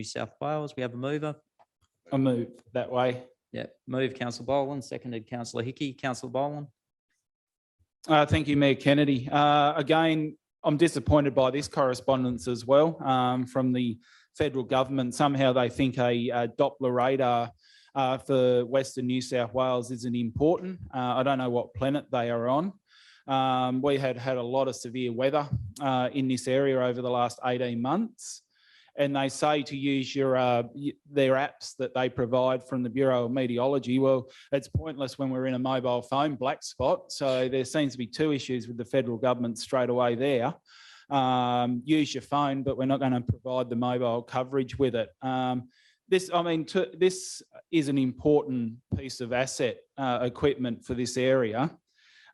Speaker 1: South Wales. We have a mover.
Speaker 3: I move that way.
Speaker 1: Yeah, move Councillor Boland, seconded Councillor Hickey. Councillor Boland.
Speaker 3: Thank you, Mayor Kennedy. Again, I'm disappointed by this correspondence as well, from the federal government. Somehow they think a Doppler radar for Western New South Wales isn't important. I don't know what planet they are on. We had a lot of severe weather in this area over the last 18 months. And they say to use their apps that they provide from the Bureau of Meteorology. Well, it's pointless when we're in a mobile phone black spot. So there seems to be 2 issues with the federal government straight away there. Use your phone, but we're not going to provide the mobile coverage with it. This is an important piece of asset equipment for this area.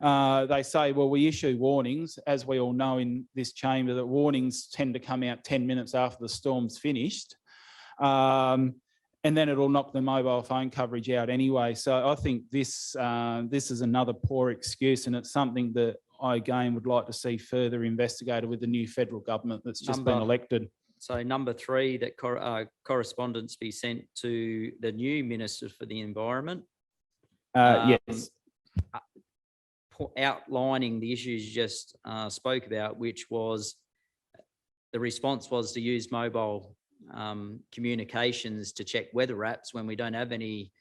Speaker 3: They say, well, we issue warnings, as we all know in this chamber, that warnings tend to come out 10 minutes after the storm's finished. And and then it'll knock the mobile phone coverage out anyway. So I think this is another poor excuse, and it's something that I again would like to see further investigated with the new federal government that's just been elected.
Speaker 1: So number 3, that correspondence be sent to the new Minister for the Environment.
Speaker 3: Yes.
Speaker 1: Outlining the issues you just spoke about, which was the response was to use mobile communications to check weather apps when we don't have any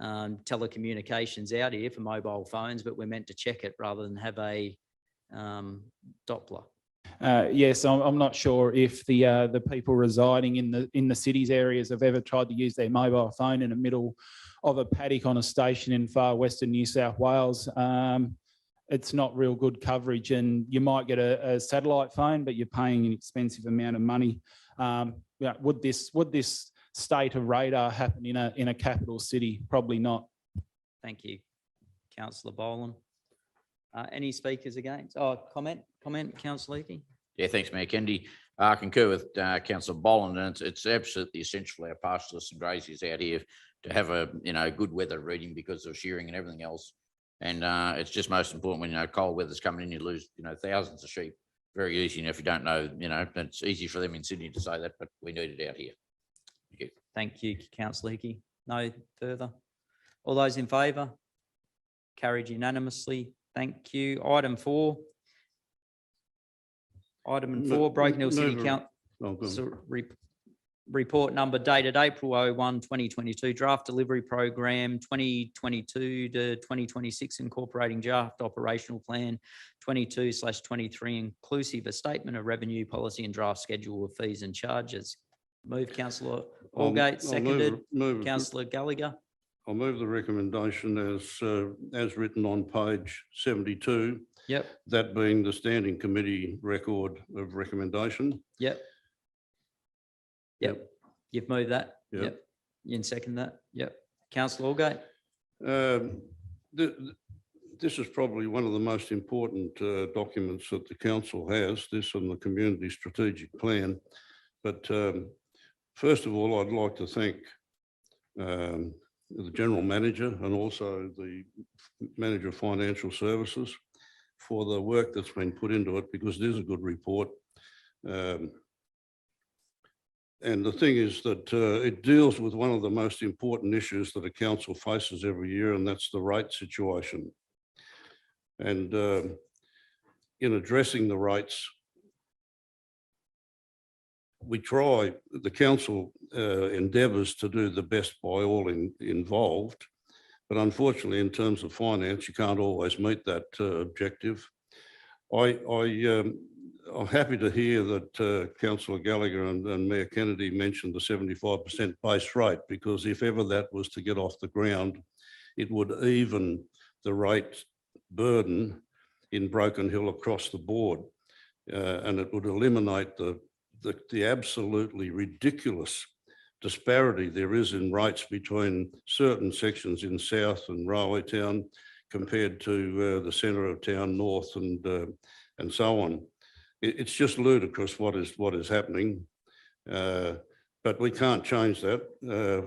Speaker 1: telecommunications out here for mobile phones, but we're meant to check it rather than have a Doppler.
Speaker 3: Yes, I'm not sure if the people residing in the cities areas have ever tried to use their mobile phone in the middle of a paddock on a station in far western New South Wales. It's not real good coverage, and you might get a satellite phone, but you're paying an expensive amount of money. Would this state of radar happen in a capital city? Probably not. Thank you,
Speaker 1: Councillor Boland. Any speakers against? Oh, comment, Councillor Leakey.
Speaker 8: Yeah, thanks, Mayor Kennedy. I concur with Councillor Boland, and it's absolutely essential for our pastoralists and graziers out here to have a good weather reading because of shearing and everything else. And it's just most important when cold weather's coming in, you lose thousands of sheep very easy. And if you don't know, it's easy for them in Sydney to say that, but we need it out here. Thank you.
Speaker 1: Thank you, Councillor Hickey. No further. All those in favour? Carried unanimously. Thank you. Item 4. Item 4, Broken Hill City Council report number dated April 01, 2022, draft delivery program 2022 to 2026, incorporating draft operational plan 22/23, inclusive a statement of revenue policy and draft schedule of fees and charges. Move, Councillor Allgate, seconded. Councillor Gallagher.
Speaker 6: I'll move the recommendation as written on page 72.
Speaker 1: Yep.
Speaker 6: That being the standing committee record of recommendation.
Speaker 1: Yep. You've moved that.
Speaker 6: Yep.
Speaker 1: You can second that. Yep. Councillor Allgate.
Speaker 6: This is probably one of the most important documents that the council has, this and the community strategic plan. But first of all, I'd like to thank the General Manager and also the Manager of Financial Services for the work that's been put into it, because it is a good report. And the thing is that it deals with one of the most important issues that a council faces every year, and that's the rate situation. And in addressing the rates, the council endeavours to do the best by all involved, but unfortunately in terms of finance, you can't always meet that objective. I'm happy to hear that Councillor Gallagher and Mayor Kennedy mentioned the 75% base rate, because if ever that was to get off the ground, it would even the rate burden in Broken Hill across the board, and it would eliminate the absolutely ridiculous disparity there is in rates between certain sections in South and Railway Town compared to the centre of town, North and so on. It's just ludicrous what is happening, but we can't change that.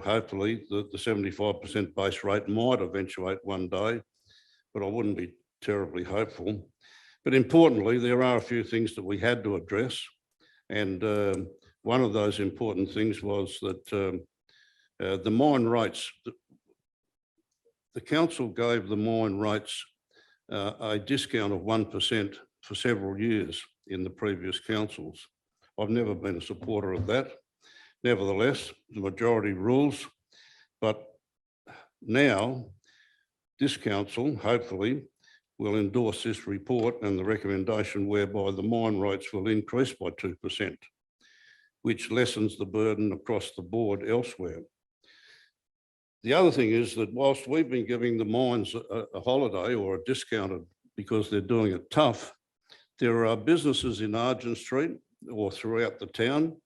Speaker 6: Hopefully the 75% base rate might eventuate one day, but I wouldn't be terribly hopeful. But importantly, there are a few things that we had to address. And one of those important things was that the mine rates, the council gave the mine rates a discount of 1% for several years in the previous councils. I've never been a supporter of that. Nevertheless, the majority rules. But now this council, hopefully, will endorse this report and the recommendation whereby the mine rates will increase by 2%, which lessens the burden across the board elsewhere. The other thing is that whilst we've been giving the mines a holiday or a discounted because they're doing it tough, there are businesses in Argent Street or throughout the town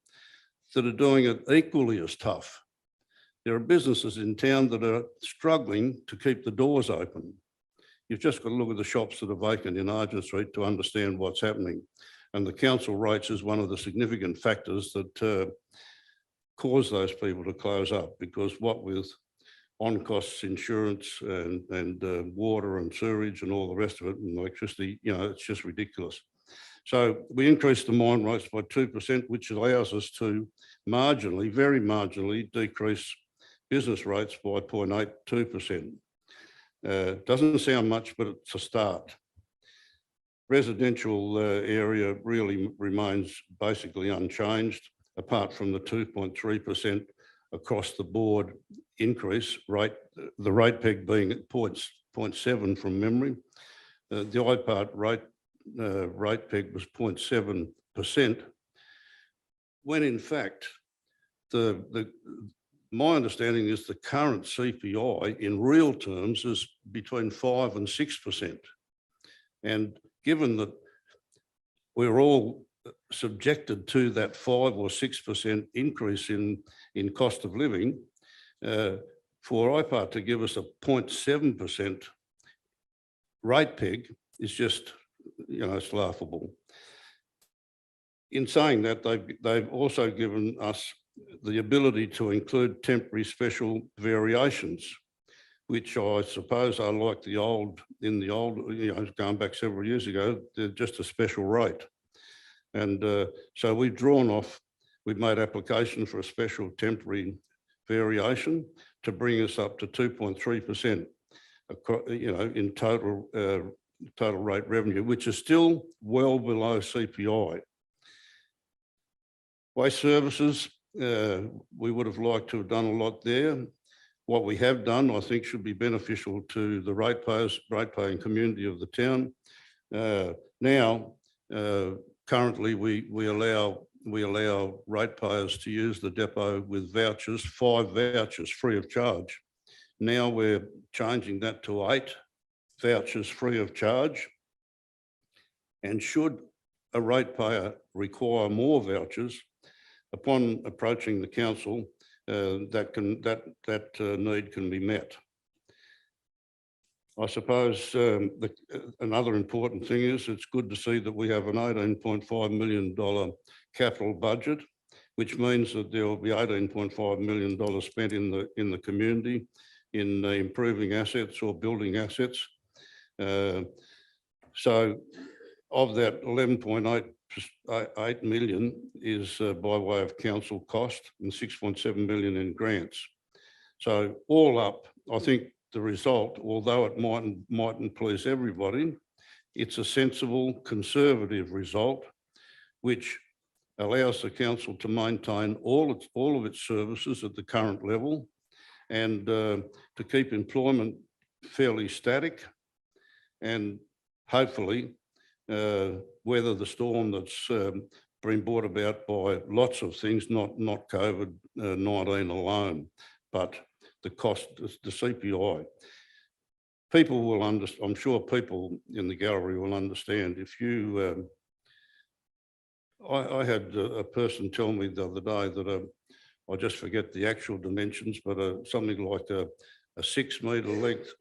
Speaker 6: that are doing it equally as tough. There are businesses in town that are struggling to keep the doors open. You've just got to look at the shops that are vacant in Argent Street to understand what's happening. And the council rates is one of the significant factors that cause those people to close up, because what with on-costs insurance and water and sewerage and all the rest of it, and electricity, you know, it's just ridiculous. So we increased the mine rates by 2%, which allows us to marginally, very marginally decrease business rates by 0.82%. Doesn't sound much, but it's a start. Residential area really remains basically unchanged, apart from the 2.3% across the board increase rate, the rate peg being at 0.7 from memory. The IPART rate peg was 0.7%, when in fact, my understanding is the current CPI in real terms is between 5 and 6%. And given that we're all subjected to that 5 or 6% increase in cost of living, for IPART to give us a 0.7% rate peg is just, you know, it's laughable. In saying that, they've also given us the ability to include temporary special variations, which I suppose are like the old, you know, going back several years ago, they're just a special rate. And so we've made application for a special temporary variation to bring us up to 2.3%, you know, in total rate revenue, which is still well below CPI. Waste services, we would have liked to have done a lot there. What we have done, I think, should be beneficial to the rate-paying community of the town. Now, currently, we allow ratepayers to use the depot with vouchers, 5 vouchers free of charge. Now we're changing that to 8 vouchers free of charge. And should a ratepayer require more vouchers, upon approaching the council, that need can be met. I suppose another important thing is it's good to see that we have an $18.5 million capital budget, which means that there will be $18.5 million spent in the community in improving assets or building assets. So of that 11.8 million is by way of council cost and 6.7 million in grants. So all up, I think the result, although it mightn't please everybody, it's a sensible, conservative result, which allows the council to maintain all of its services at the current level and to keep employment fairly static and hopefully weather the storm that's been brought about by lots of things, not COVID-19 alone, but the cost, the CPI. People will understand, I'm sure people in the gallery will understand. If you, I had a person tell me the other day that I just forget the actual dimensions, but something like a 6 metre length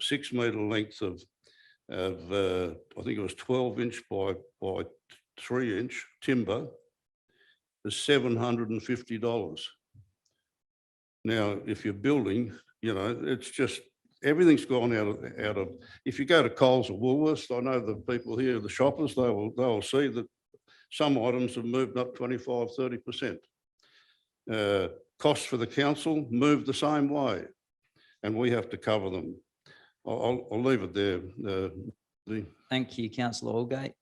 Speaker 6: of I think it was 12-inch by 3-inch timber is $750. Now, if you're building, you know, it's just, everything's gone out of, if you go to Coles or Woolworths, I know the people here, the shoppers, they will see that some items have moved up 25, 30%. Costs for the council move the same way, and we have to cover them. I'll leave it there.
Speaker 1: Thank you, Councillor Allgate.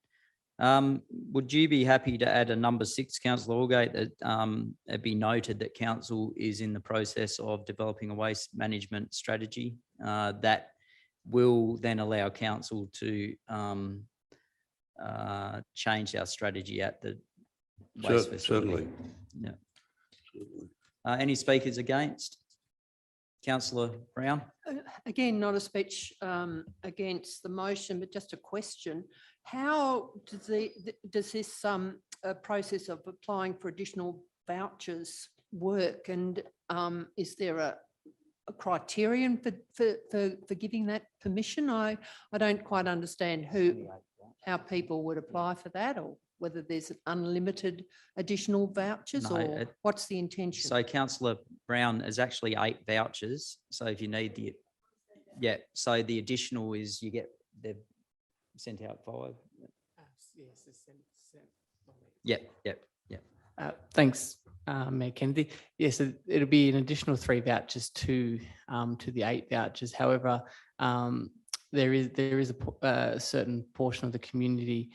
Speaker 1: Would you be happy to add a number 6, Councillor Allgate, that it be noted that council is in the process of developing a waste management strategy that will then allow council to change our strategy at the waste facility?
Speaker 6: Certainly.
Speaker 1: Yeah. Any speakers against? Councillor Brown?
Speaker 7: Again, not a speech against the motion, but just a question. How does this process of applying for additional vouchers work? And is there a criterion for giving that permission? I don't quite understand how people would apply for that. Or whether there's unlimited additional vouchers
Speaker 1: No,
Speaker 7: or what's the intention?
Speaker 1: So councillor Brown is actually 8 vouchers. So if you need so the additional is they've sent out 5. Yep.
Speaker 5: Thanks, Mayor Kennedy. Yes, it'll be an additional 3 vouchers to the 8 vouchers. However, there is a certain portion of the community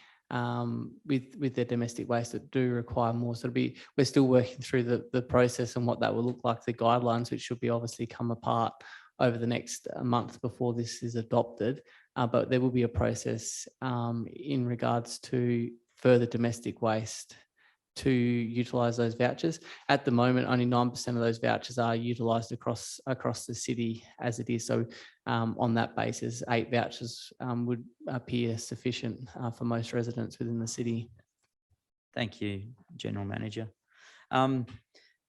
Speaker 5: with their domestic waste that do require more. So we're still working through the process and what that will look like, the guidelines, which should be obviously come apart over the next month before this is adopted. But there will be a process in regards to further domestic waste to utilise those vouchers. At the moment, only 9% of those vouchers are utilised across the city as it is. So on that basis, 8 vouchers would appear sufficient for most residents within the city.
Speaker 1: Thank you, General Manager.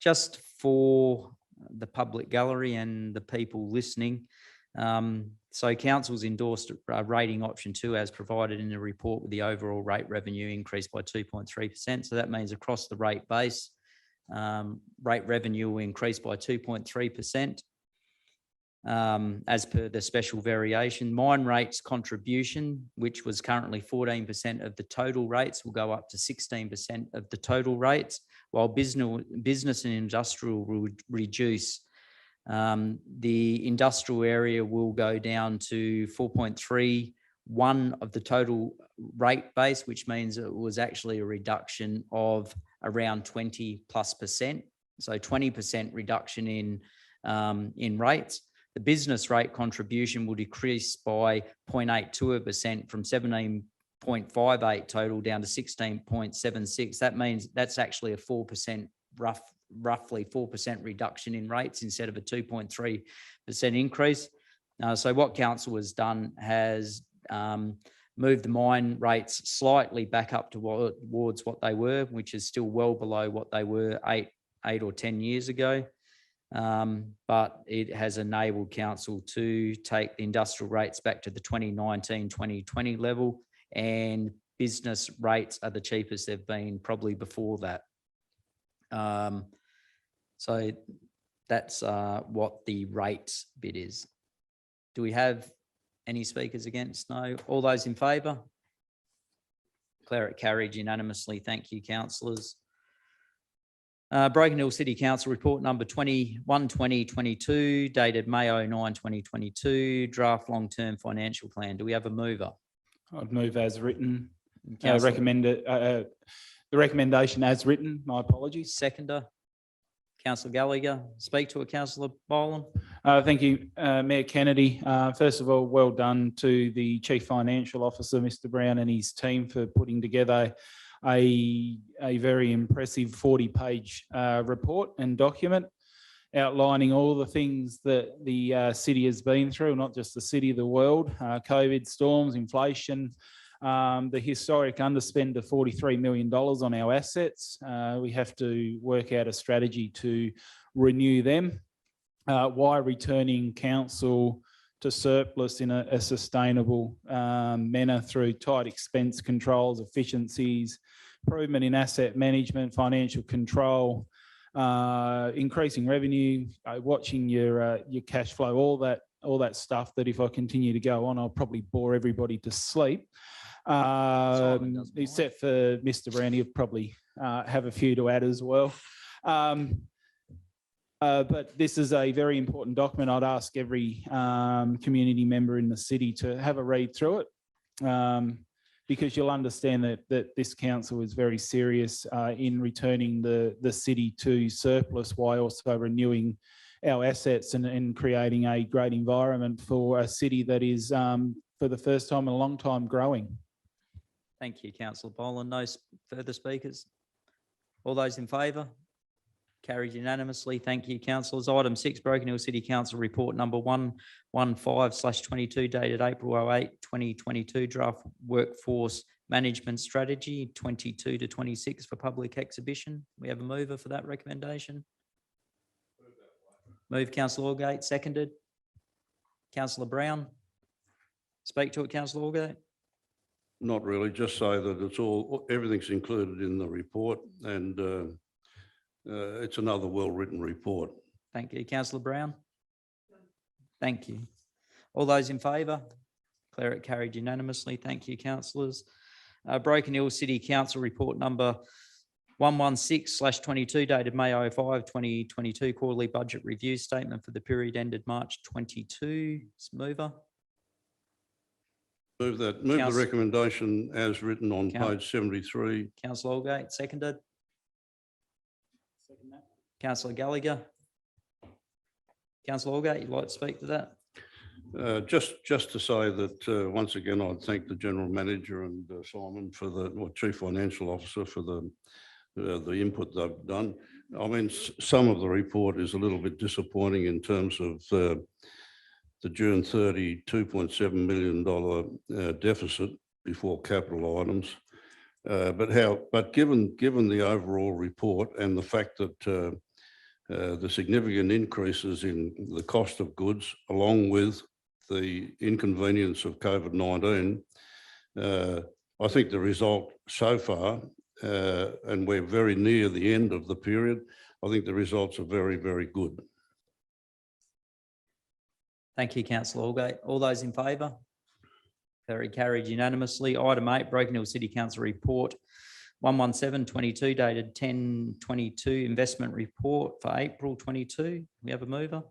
Speaker 1: Just for the public gallery and the people listening, so council's endorsed rating option 2 as provided in the report, with the overall rate revenue increased by 2.3%. So that means across the rate base, rate revenue will increase by 2.3%. As per the special variation. Mine rates contribution, which was currently 14% of the total rates, will go up to 16% of the total rates, while business and industrial will reduce. The industrial area will go down to 4.31 of the total rate base, which means it was actually a reduction of around 20+%. So 20% reduction in rates. The business rate contribution will decrease by 0.82% from 17.58 total down to 16.76. That means that's actually a 4%, roughly 4% reduction in rates instead of a 2.3% increase. So what council has done has moved the mine rates slightly back up towards what they were, which is still well below what they were 8 or 10 years ago. But it has enabled council to take the industrial rates back to the 2019-2020 level, and business rates are the cheapest they've been probably before that. So that's what the rates bit is. Do we have any speakers against? No. All those in favour? Declare it carried unanimously. Thank you, councillors. Broken Hill City Council report number 21/2022, dated May 09, 2022, draft long-term financial plan. Do we have a mover?
Speaker 3: I'd move as written.
Speaker 1: Councillor-
Speaker 3: The recommendation as written. My apologies.
Speaker 1: Seconder, Councillor Gallagher. Speak to it, Councillor Boland.
Speaker 3: Thank you, Mayor Kennedy. First of all, well done to the Chief Financial Officer, Mr. Brown, and his team for putting together a very impressive 40-page report and document outlining all the things that the city has been through, not just the city, the world, COVID, storms, inflation, the historic underspend of $43 million on our assets. We have to work out a strategy to renew them. Why returning council to surplus in a sustainable manner through tight expense controls, efficiencies, improvement in asset management, financial control, increasing revenue, watching your cash flow, all that stuff that if I continue to go on, I'll probably bore everybody to sleep. Except for Mr. Brown, he'll probably have a few to add as well. But this is a very important document. I'd ask every community member in the city to have a read through it, because you'll understand that this council is very serious in returning the city to surplus while also renewing our assets and creating a great environment for a city that is, for the first time in a long time, growing.
Speaker 1: Thank you, Councillor Boland. No further speakers? All those in favour? Carried unanimously. Thank you, councillors. Item 6, Broken Hill City Council report number 115/22, dated April 08, 2022, draft workforce management strategy 22 to 26 for public exhibition. We have a mover for that recommendation. Move, Councillor Allgate. Seconded. Councillor Brown. Speak to it, Councillor Allgate.
Speaker 6: Not really, just say that it's all, everything's included in the report, and it's another well-written report.
Speaker 1: Thank you. Councillor Brown? Thank you. All those in favour? Declare it carried unanimously. Thank you, councillors. Broken Hill City Council Report number 116/22 dated May 05, 2022, quarterly budget review statement for the period ended March 22. Mover?
Speaker 6: Move the recommendation as written on
Speaker 1: Count-
Speaker 6: page 73.
Speaker 1: Councillor Allgate, seconded. Councillor Gallagher. Councillor Allgate, you'd like to speak to that?
Speaker 6: Just to say that once again, I'd thank the general manager and Simon for or chief financial officer for the input they've done. I mean, some of the report is a little bit disappointing in terms of the June 30 $2.7 million deficit before capital items. But given the overall report and the fact that the significant increases in the cost of goods, along with the inconvenience of COVID-19, I think the result so far, and we're very near the end of the period, I think the results are very, very good.
Speaker 1: Thank you, Councillor Allgate. All those in favour? Carried unanimously. Item 8, Broken Hill City Council Report 117/22 dated 10/22, investment report for April 22. We have a mover.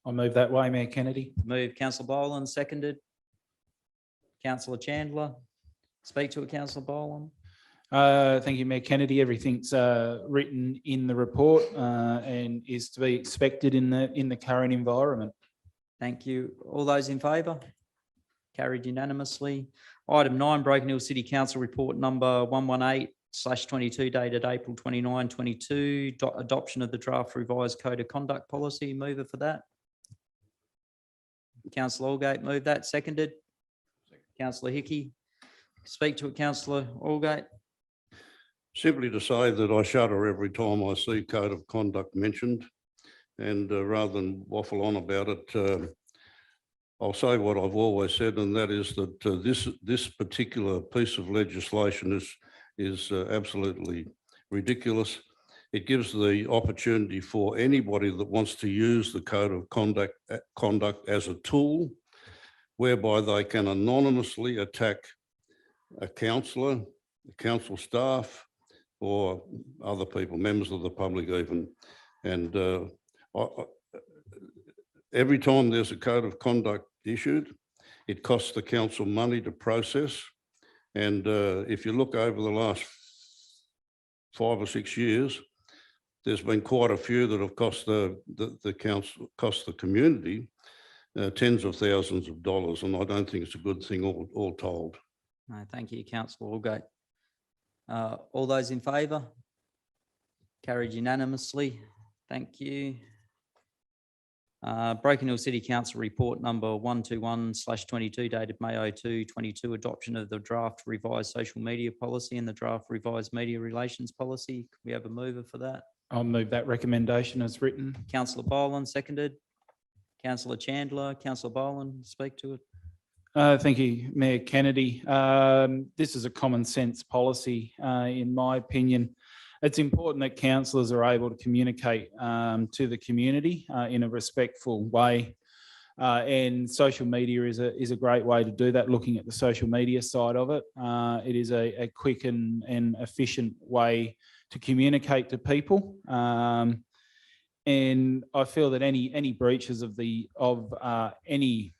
Speaker 3: I'll move that way, Mayor Kennedy.
Speaker 1: Move Councillor Boland, seconded. Councillor Chandler. Speak to it, Councillor Boland.
Speaker 3: Thank you, Mayor Kennedy. Everything's written in the report and is to be expected in the current environment.
Speaker 1: Thank you. All those in favour? Carried unanimously. Item 9, Broken Hill City Council Report number 118/22 dated April 29, 22, adoption of the draft revised code of conduct policy. Mover for that. Councillor Allgate, move that. Seconded. Councillor Hickey. Speak to it, Councillor Allgate.
Speaker 6: Simply to say that I shudder every time I see code of conduct mentioned, and rather than waffle on about it, I'll say what I've always said, and that is that this particular piece of legislation is absolutely ridiculous. It gives the opportunity for anybody that wants to use the code of conduct as a tool whereby they can anonymously attack a councillor, council staff, or other people, members of the public even. And every time there's a code of conduct issued, it costs the council money to process. And if you look over the last 5 or 6 years, there's been quite a few that have cost the council, cost the community tens of thousands of dollars. And I don't think it's a good thing all told.
Speaker 1: No, thank you, Councillor Allgate. All those in favour? Carried unanimously. Thank you. Broken Hill City Council Report number 121/22 dated May 02, 22, adoption of the draft revised social media policy and the draft revised media relations policy. Can we have a mover for that?
Speaker 3: I'll move that recommendation as written.
Speaker 1: Councillor Boland, seconded. Councillor Chandler. Councillor Boland, speak to it.
Speaker 3: Thank you, Mayor Kennedy. This is a common sense policy, in my opinion. It's important that councillors are able to communicate to the community in a respectful way. And social media is a great way to do that, looking at the social media side of it. It is a quick and efficient way to communicate to people. And I feel that any breaches of any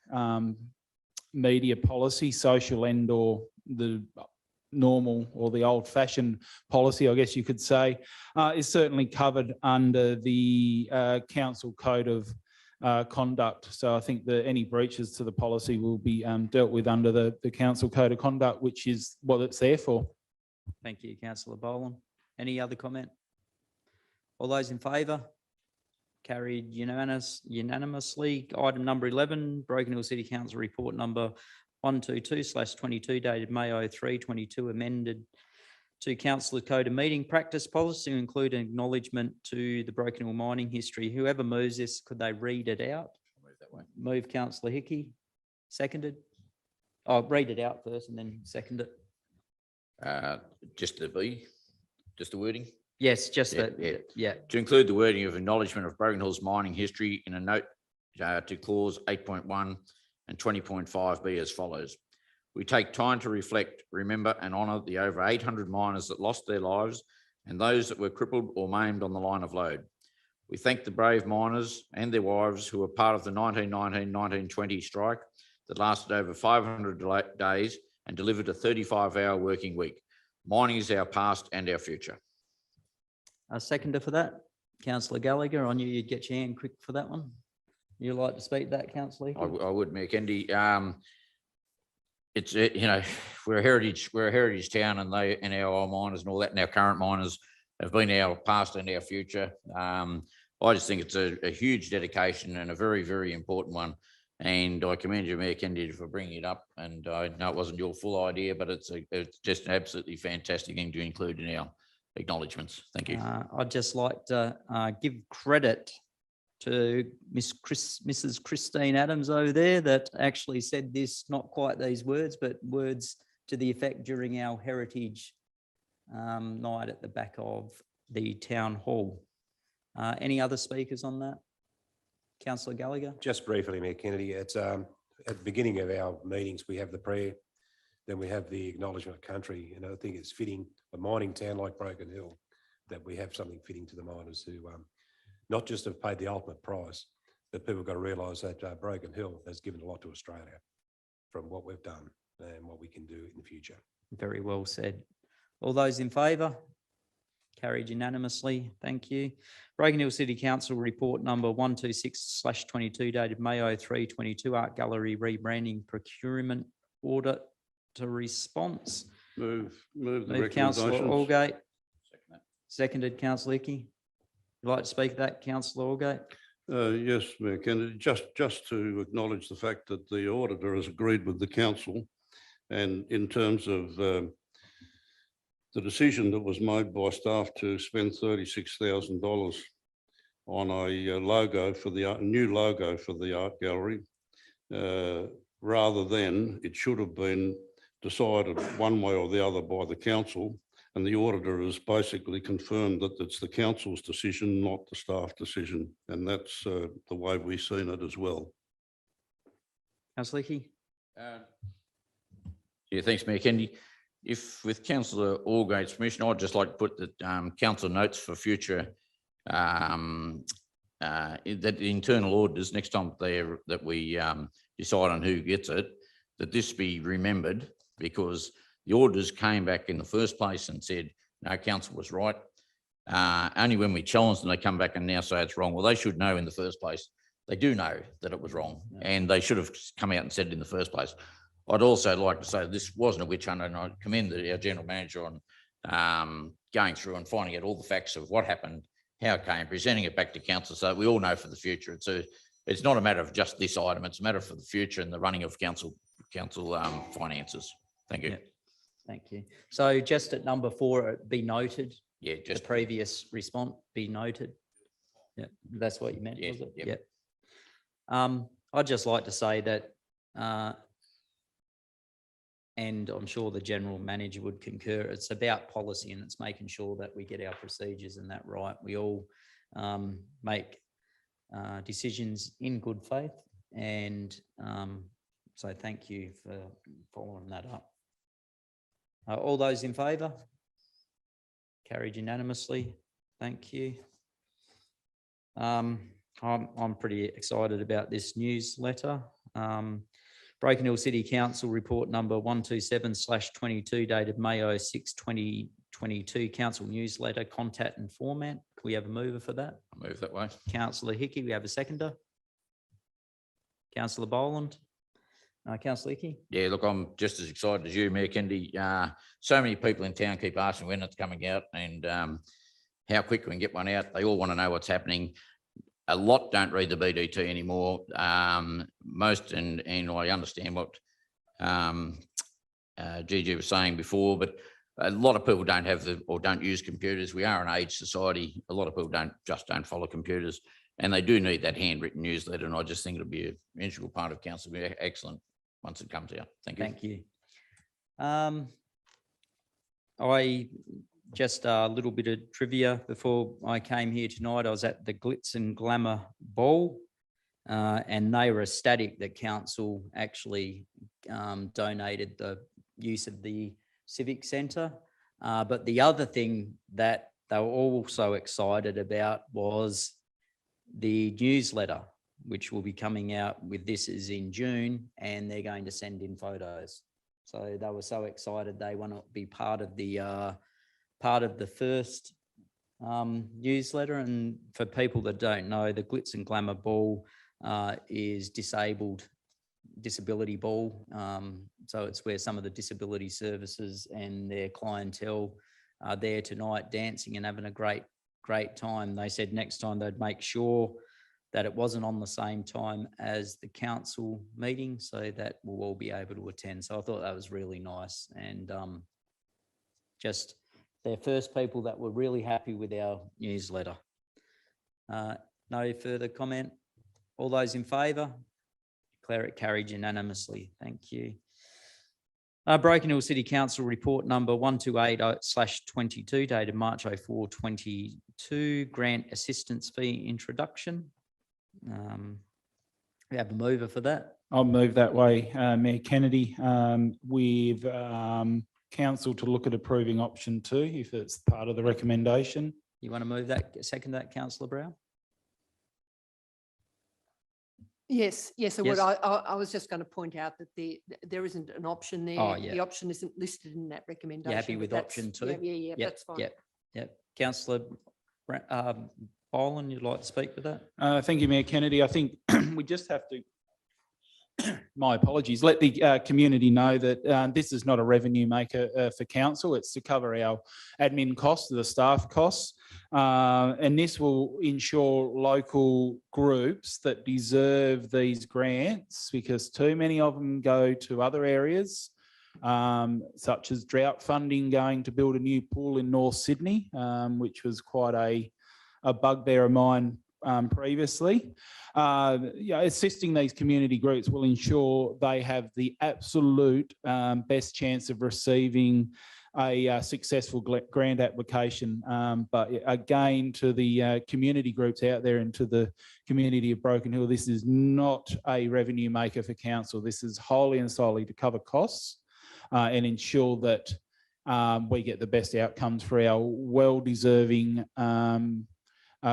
Speaker 3: media policy, social and or the normal or the old-fashioned policy, I guess you could say, is certainly covered under the council code of conduct. So I think that any breaches to the policy will be dealt with under the council code of conduct, which is what it's there for.
Speaker 1: Thank you, Councillor Boland. Any other comment? All those in favour? Carried unanimously. Item number 11, Broken Hill City Council Report number 122/22 dated May 03, 22, amended to Councillor Code of Meeting Practice Policy to include an acknowledgement to the Broken Hill mining history. Whoever moves this, could they read it out? Move Councillor Hickey. Seconded. I'll read it out first and then second it.
Speaker 8: Just the wording.
Speaker 1: Yes, just
Speaker 8: Yeah,
Speaker 1: that,
Speaker 8: yeah.
Speaker 1: yeah.
Speaker 8: To include the wording of acknowledgement of Broken Hill's mining history in a note to clause 8.1 and 20.5b as follows. We take time to reflect, remember and honour the over 800 miners that lost their lives and those that were crippled or maimed on the line of load. We thank the brave miners and their wives who were part of the 1919-1920 strike that lasted over 500 days and delivered a 35-hour working week. Mining is our past and our future.
Speaker 1: A seconder for that, councillor Gallagher. I knew you'd get your hand quick for that one. You like to speak to that, councillor?
Speaker 8: I would, Mayor Kennedy. It's you know, we're a heritage town, and our old miners and all that, and our current miners have been our past and our future. I just think it's a huge dedication and a very, very important one. And I commend you, Mayor Kennedy, for bringing it up. And I know it wasn't your full idea, but it's just an absolutely fantastic thing to include in our acknowledgements. Thank you.
Speaker 1: I'd just like to give credit to Mrs. Christine Adams over there that actually said this, not quite these words, but words to the effect during our heritage night at the back of the town hall. Any other speakers on that? Councillor Gallagher?
Speaker 2: Just briefly, Mayor Kennedy, it's at the beginning of our meetings, we have the prayer, then we have the acknowledgement of country. And I think it's fitting, a mining town like Broken Hill, that we have something fitting to the miners who not just have paid the ultimate price, but people have got to realise that Broken Hill has given a lot to Australia from what we've done and what we can do in the future.
Speaker 1: Very well said. All those in favour? Carried unanimously. Thank you. Broken Hill City Council report number 126/22 dated May 03, 22, Art Gallery rebranding procurement audit to response.
Speaker 6: Move the
Speaker 1: Move councillor
Speaker 6: recommendations.
Speaker 1: Allgate. Seconded councillor Hickey. You'd like to speak to that, councillor Allgate?
Speaker 6: Yes, Mayor Kennedy, just to acknowledge the fact that the auditor has agreed with the council, and in terms of the decision that was made by staff to spend $36,000 on a logo for the new logo for the art gallery, rather than it should have been decided one way or the other by the council. And the auditor has basically confirmed that it's the council's decision, not the staff decision. And that's the way we've seen it as well.
Speaker 1: Councillor Hickey?
Speaker 8: Yeah, thanks, Mayor Kennedy. If with Councillor Allgate's permission, I'd just like to put the council notes for future that the internal auditors, next time that we decide on who gets it, that this be remembered, because the auditors came back in the first place and said, no, council was right. Only when we challenged them, they come back and now say it's wrong. Well, they should know in the first place. They do know that it was wrong, and they should have come out and said it in the first place. I'd also like to say this wasn't a witch hunt, and I commend our general manager on going through and finding out all the facts of what happened, how it came, presenting it back to council so that we all know for the future. It's not a matter of just this item, it's a matter for the future and the running of council finances. Thank you.
Speaker 1: Yeah. Thank you. So just at number 4, be noted.
Speaker 8: Yeah, just
Speaker 1: the previous response be noted. Yeah, that's what you meant,
Speaker 8: Yeah,
Speaker 1: was it?
Speaker 8: yep.
Speaker 1: Yeah. I'd just like to say that, and I'm sure the general manager would concur, it's about policy and it's making sure that we get our procedures and that right. We all make decisions in good faith, and so thank you for following that up. All those in favour? Carried unanimously. Thank you. I'm pretty excited about this newsletter. Broken Hill City Council report number 127/22 dated May 06, 2022. Council newsletter content and format. Can we have a mover for that?
Speaker 8: I'll move that way.
Speaker 1: Councillor Hickey, we have a seconder. Councillor Boland. Councillor Hickey.
Speaker 8: Yeah, look, I'm just as excited as you, Mayor Kennedy. So many people in town keep asking when it's coming out and how quick we can get one out. They all want to know what's happening. A lot don't read the BDT anymore. Most, and I understand what Gigi was saying before, but a lot of people don't have or don't use computers. We are an aged society. A lot of people don't follow computers, and they do need that handwritten newsletter. And I just think it'll be an integral part of council. Excellent. once it comes out. Thank you.
Speaker 1: Thank you. I just a little bit of trivia before I came here tonight. I was at the Glitz and Glamour Ball, and they were ecstatic that council actually donated the use of the Civic Centre. But the other thing that they were also excited about was the newsletter, which will be coming out with this is in June, and they're going to send in photos. So they were so excited they want to be part of the first newsletter. And for people that don't know, the Glitz and Glamour Ball is disability ball. So it's where some of the disability services and their clientele are there tonight dancing and having a great time. They said next time they'd make sure that it wasn't on the same time as the council meeting so that we'll all be able to attend. So I thought that was really nice, and just they're first people that were really happy with our newsletter. No further comment. All those in favour? Declare it carried unanimously. Thank you. Broken Hill City Council report number 128/22 dated March 04, 22, grant assistance fee introduction. We have a mover for that.
Speaker 3: I'll move that way, Mayor Kennedy, with council to look at approving option 2 if it's part of the recommendation.
Speaker 1: You want to move that, second that, councillor Brown?
Speaker 7: Yes, I would.
Speaker 1: Yes.
Speaker 7: I was just going to point out that there isn't an option there.
Speaker 1: Oh, yeah.
Speaker 7: The option isn't listed in that recommendation.
Speaker 1: You happy
Speaker 7: but
Speaker 1: with
Speaker 7: that's-
Speaker 1: option 2?
Speaker 7: Yeah, that's fine.
Speaker 1: Yep. Councillor Boland, you'd like to speak to that?
Speaker 3: Thank you, Mayor Kennedy. I think we just have to, my apologies, let the community know that this is not a revenue maker for council. It's to cover our admin costs, the staff costs. And this will ensure local groups that deserve these grants, because too many of them go to other areas, such as drought funding going to build a new pool in North Sydney, which was quite a bugbear of mine previously. Assisting these community groups will ensure they have the absolute best chance of receiving a successful grant application. But again, to the community groups out there and to the community of Broken Hill, this is not a revenue maker for council. This is wholly and solely to cover costs and ensure that we get the best outcomes for our well-deserving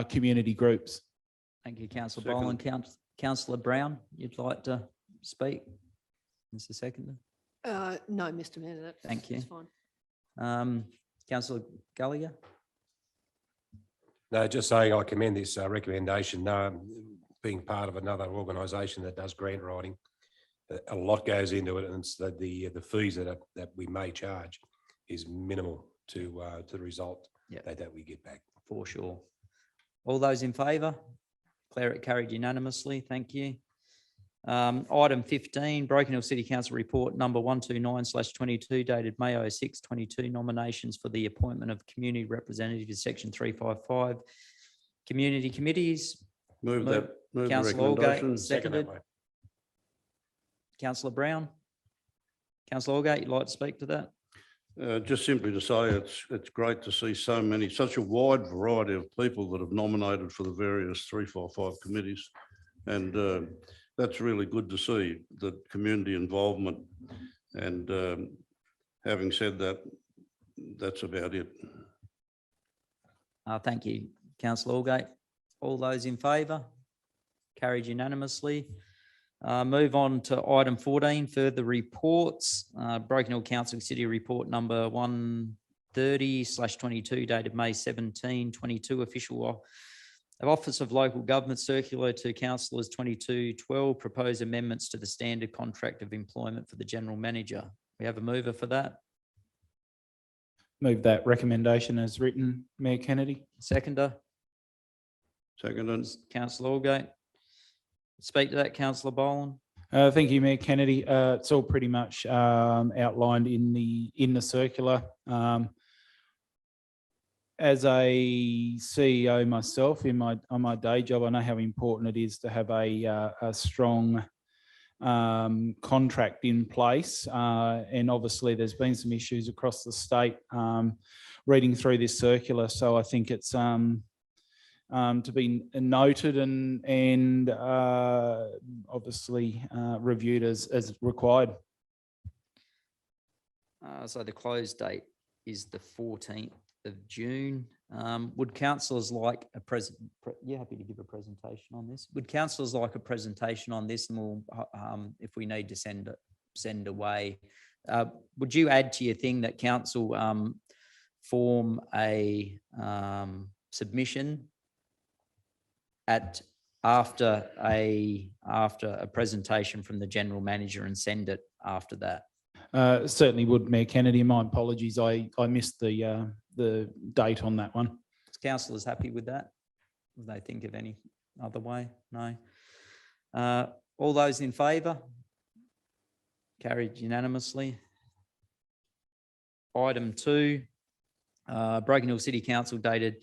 Speaker 3: community groups.
Speaker 1: Thank you, Councillor
Speaker 6: Second.
Speaker 1: Boland. Councillor Brown, you'd like to speak? Mr. Seconder?
Speaker 7: No, Mr. Mayor,
Speaker 1: Thank you.
Speaker 7: that's fine.
Speaker 1: Councillor Gallagher?
Speaker 2: No, just saying I commend this recommendation, being part of another organisation that does grant writing. A lot goes into it, and it's the fees that we may charge is minimal to the result that we get back.
Speaker 1: For sure. All those in favour? Declare it carried unanimously. Thank you. Item 15, Broken Hill City Council report number 129/22 dated May 06, 22, nominations for the appointment of community representatives, section 355. Community committees.
Speaker 6: Move the
Speaker 1: Councillor Allgate,
Speaker 6: recommendation.
Speaker 1: seconded.
Speaker 2: Second that way.
Speaker 1: Councillor Brown? Councillor Allgate, you'd like to speak to that?
Speaker 6: Just simply to say it's great to see such a wide variety of people that have nominated for the various 345 committees. And that's really good to see, the community involvement. And having said that, that's about it.
Speaker 1: Thank you, Councillor Allgate. All those in favour? Carried unanimously. Move on to item 14, further reports. Broken Hill Council City Report number 130/22 dated May 17, 22, official of Office of Local Government Circular to Councillors 2212, propose amendments to the standard contract of employment for the General Manager. We have a mover for that.
Speaker 3: Move that recommendation as written, Mayor Kennedy.
Speaker 1: Seconder,
Speaker 6: Seconded.
Speaker 1: Councillor Allgate. Speak to that, Councillor Boland.
Speaker 3: Thank you, Mayor Kennedy. It's all pretty much outlined in the circular. As a CEO myself on my day job, I know how important it is to have a strong contract in place. And obviously there's been some issues across the state reading through this circular. So I think it's to be noted and obviously reviewed as required.
Speaker 1: So the close date is the 14th of June. Would councillors like a you're happy to give a presentation on this? Would councillors like a presentation on this, and we'll, if we need to send away, would you add to your thing that council form a submission after a presentation from the general manager and send it after that?
Speaker 3: Certainly would, Mayor Kennedy. My apologies, I missed the date on that one.
Speaker 1: Is councillors happy with that? Do they think of any other way? No. All those in favour? Carried unanimously. Item 2, Broken Hill City Council dated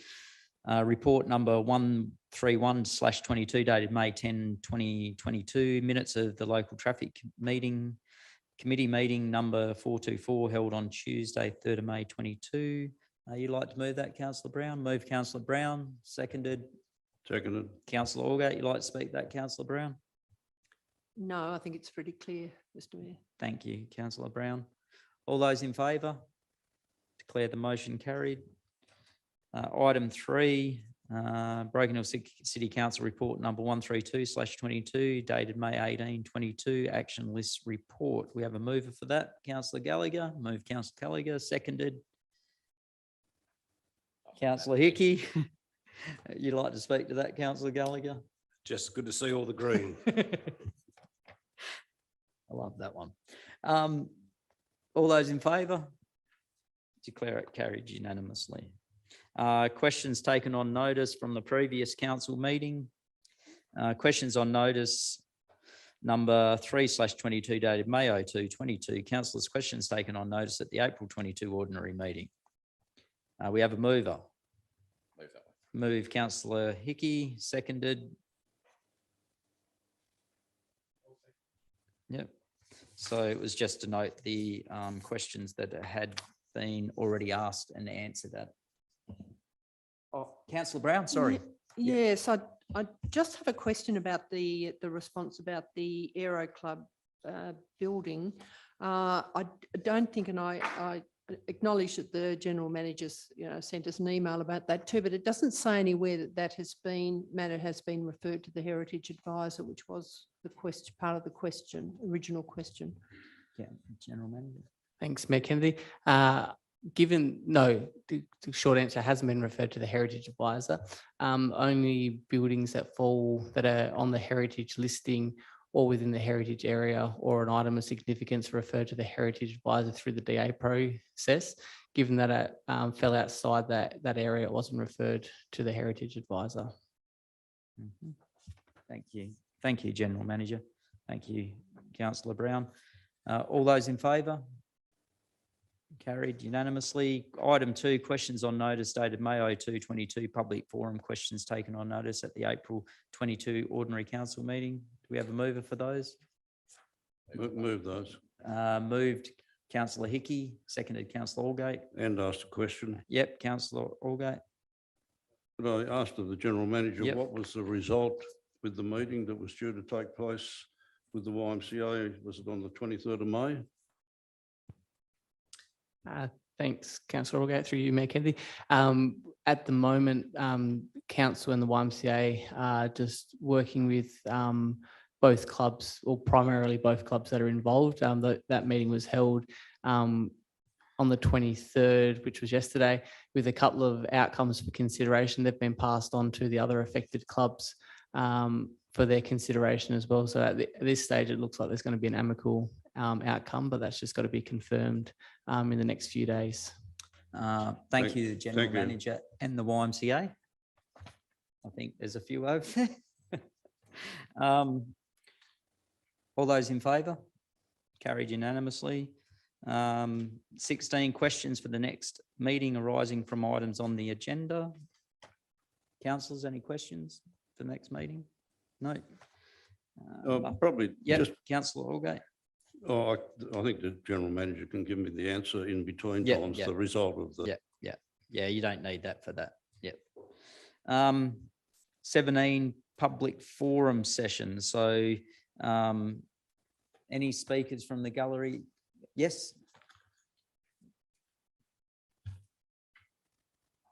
Speaker 1: report number 131/22 dated May 10, 2022. Minutes of the local traffic committee meeting number 424 held on Tuesday, 3rd of May 22. You'd like to move that, Councillor Brown? Move, Councillor Brown. Seconded.
Speaker 6: Seconded.
Speaker 1: Councillor Allgate, you'd like to speak that, Councillor Brown?
Speaker 7: No, I think it's pretty clear, Mr Mayor.
Speaker 1: Thank you, Councillor Brown. All those in favour? Declare the motion carried. Item 3, Broken Hill City Council report number 132/22 dated May 18, 22, action list report. We have a mover for that, Councillor Gallagher. Move, Councillor Gallagher. Seconded. Councillor Hickey. You'd like to speak to that, Councillor Gallagher?
Speaker 2: Just good to see all the green.
Speaker 1: I love that one. All those in favour? Declare it carried unanimously. Questions taken on notice from the previous council meeting. Questions on notice number 3/22 dated May 02, 22. Councillors' questions taken on notice at the April 22 ordinary meeting. We have a mover. Move, Councillor Hickey. Seconded. Yep. So it was just to note the questions that had been already asked and answered at. Oh, Councillor Brown, sorry.
Speaker 7: Yes, I just have a question about the response about the Aero Club building. I don't think, and I acknowledge that the general managers, sent us an email about that too, but it doesn't say anywhere that matter has been referred to the Heritage Advisor, which was the question, part of the question, original question.
Speaker 1: Yeah, General Manager.
Speaker 5: Thanks, Mayor Kennedy. No, the short answer hasn't been referred to the Heritage Advisor. Only buildings that are on the heritage listing or within the heritage area or an item of significance referred to the Heritage Advisor through the DA process. Given that it fell outside that area, it wasn't referred to the Heritage Advisor.
Speaker 1: Mm-hmm. Thank you. Thank you, General Manager. Thank you, Councillor Brown. All those in favour? Carried unanimously. Item 2, questions on notice dated May 02, 22, public forum questions taken on notice at the April 22 ordinary council meeting. Do we have a mover for those?
Speaker 6: Move those.
Speaker 1: Moved, Councillor Hickey. Seconded, Councillor Allgate.
Speaker 6: And asked a question.
Speaker 1: Yep, Councillor Allgate.
Speaker 6: But I asked of the General Manager,
Speaker 1: Yep.
Speaker 6: what was the result with the meeting that was due to take place with the YMCA? Was it on the 23rd of May?
Speaker 5: Thanks, Councillor Allgate, through you, Mayor Kennedy. At the moment, Council and the YMCA are just working with both clubs, or primarily both clubs that are involved. That meeting was held on the 23rd, which was yesterday, with a couple of outcomes for consideration. They've been passed on to the other affected clubs for their consideration as well. So at this stage, it looks like there's going to be an amicable outcome, but that's just got to be confirmed in the next few days.
Speaker 1: Thank you, General Manager and the YMCA. I think there's a few over there. All those in favour? Carried unanimously. 16 questions for the next meeting arising from items on the agenda. Councillors, any questions for the next meeting? No.
Speaker 6: Probably
Speaker 1: Yep,
Speaker 6: just,
Speaker 1: councillor Holgate.
Speaker 6: I think the general manager can give me the answer in between
Speaker 1: Yep,
Speaker 6: times,
Speaker 1: yep.
Speaker 6: the result of the.
Speaker 1: Yeah, you don't need that for that. Yep. 17 public forum sessions. So any speakers from the gallery? Yes.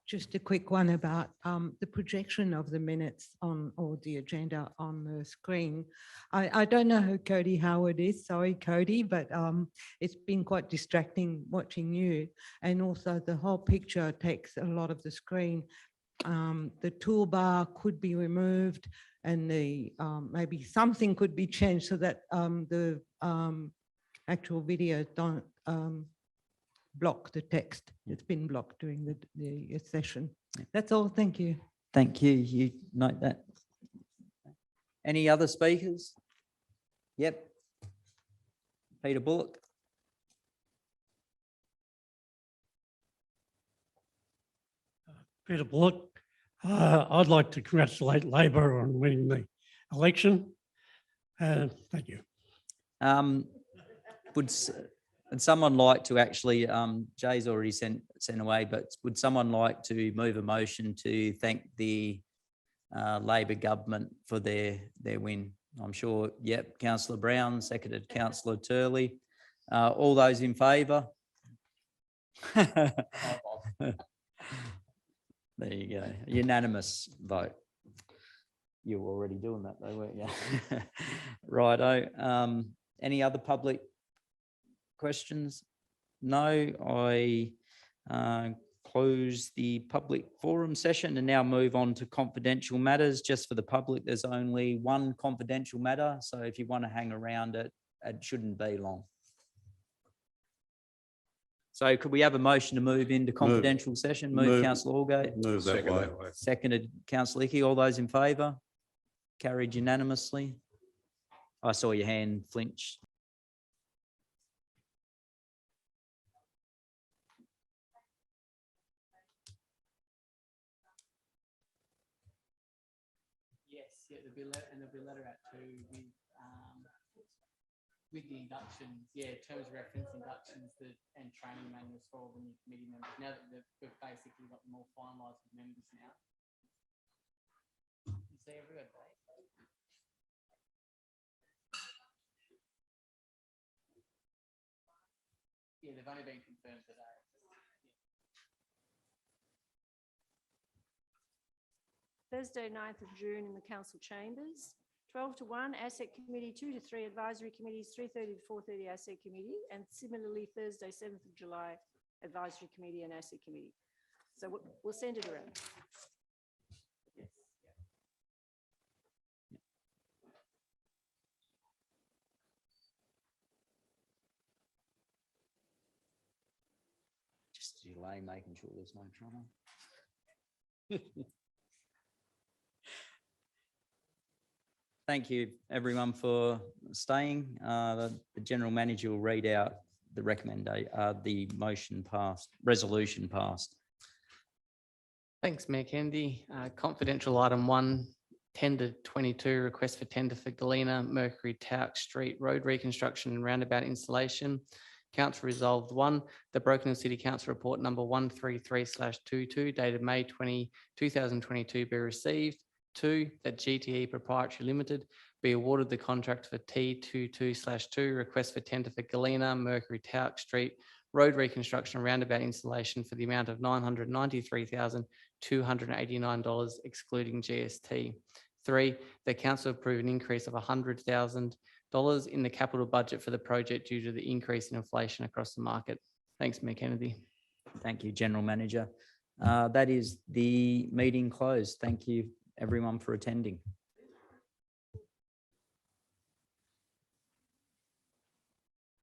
Speaker 4: Just a quick one about the projection of the minutes on, or the agenda on the screen. I don't know who Cody Howard is, sorry Cody, but it's been quite distracting watching you. And also the whole picture takes a lot of the screen. The toolbar could be removed and the maybe something could be changed so that the actual video don't block the text. It's been blocked during the session. That's all. Thank you.
Speaker 1: Thank you. You note that. Any other speakers? Yep. Peter Bullock.
Speaker 11: Peter Bullock. I'd like to congratulate Labor on winning the election. Thank you.
Speaker 1: Would someone like to actually, Jay's already sent away, but would someone like to move a motion to thank the Labor government for their win? I'm sure, yep, councillor Brown, seconded councillor Turley. All those in favour? There you go, unanimous vote. You were already doing that though, weren't you? Righto. Any other public questions? No, I close the public forum session and now move on to confidential matters. Just for the public, there's only one confidential matter. So if you want to hang around it, it shouldn't be long. So could we have a motion to move into confidential session? Move councillor Holgate.
Speaker 6: Move that
Speaker 2: Second
Speaker 6: way.
Speaker 2: that way.
Speaker 1: Seconded councillor Hickey. All those in favour? Carried unanimously. I saw your hand flinch.
Speaker 5: Yes, yeah, there'll be a letter, and there'll be a letter out too with the inductions, yeah, terms of reference inductions and training manuals for all the new committee members. Now that we've basically got them all finalised with members now. You see everywhere, Dave? Yeah, they've only been confirmed today.
Speaker 12: Thursday, 9th of June in the council chambers, 12 to 1 asset committee, 2 to 3 advisory committees, 3:30 to 4:30 asset committee, and similarly Thursday, 7th of July, advisory committee and asset committee. So we'll send it around.
Speaker 1: Just delay making sure there's no trouble. Thank you, everyone, for staying. The general manager will read out the the motion passed, resolution passed.
Speaker 5: Thanks, Mayor Kennedy. Confidential item 1, tender 22, request for tender for Galena Mercury Tauck Street Road reconstruction and roundabout installation. Council resolved 1, the Broken Hill City Council report number 133/22 dated May 20, 2022 be received. 2, that GTE Proprietary Limited be awarded the contract for T22/2 request for tender for Galena Mercury Tauck Street Road reconstruction and roundabout installation for the amount of $993,289 excluding GST. 3, the council approve an increase of $100,000 in the capital budget for the project due to the increase in inflation across the market. Thanks, Mayor Kennedy.
Speaker 1: Thank you, General Manager. That is the meeting closed. Thank you, everyone, for attending.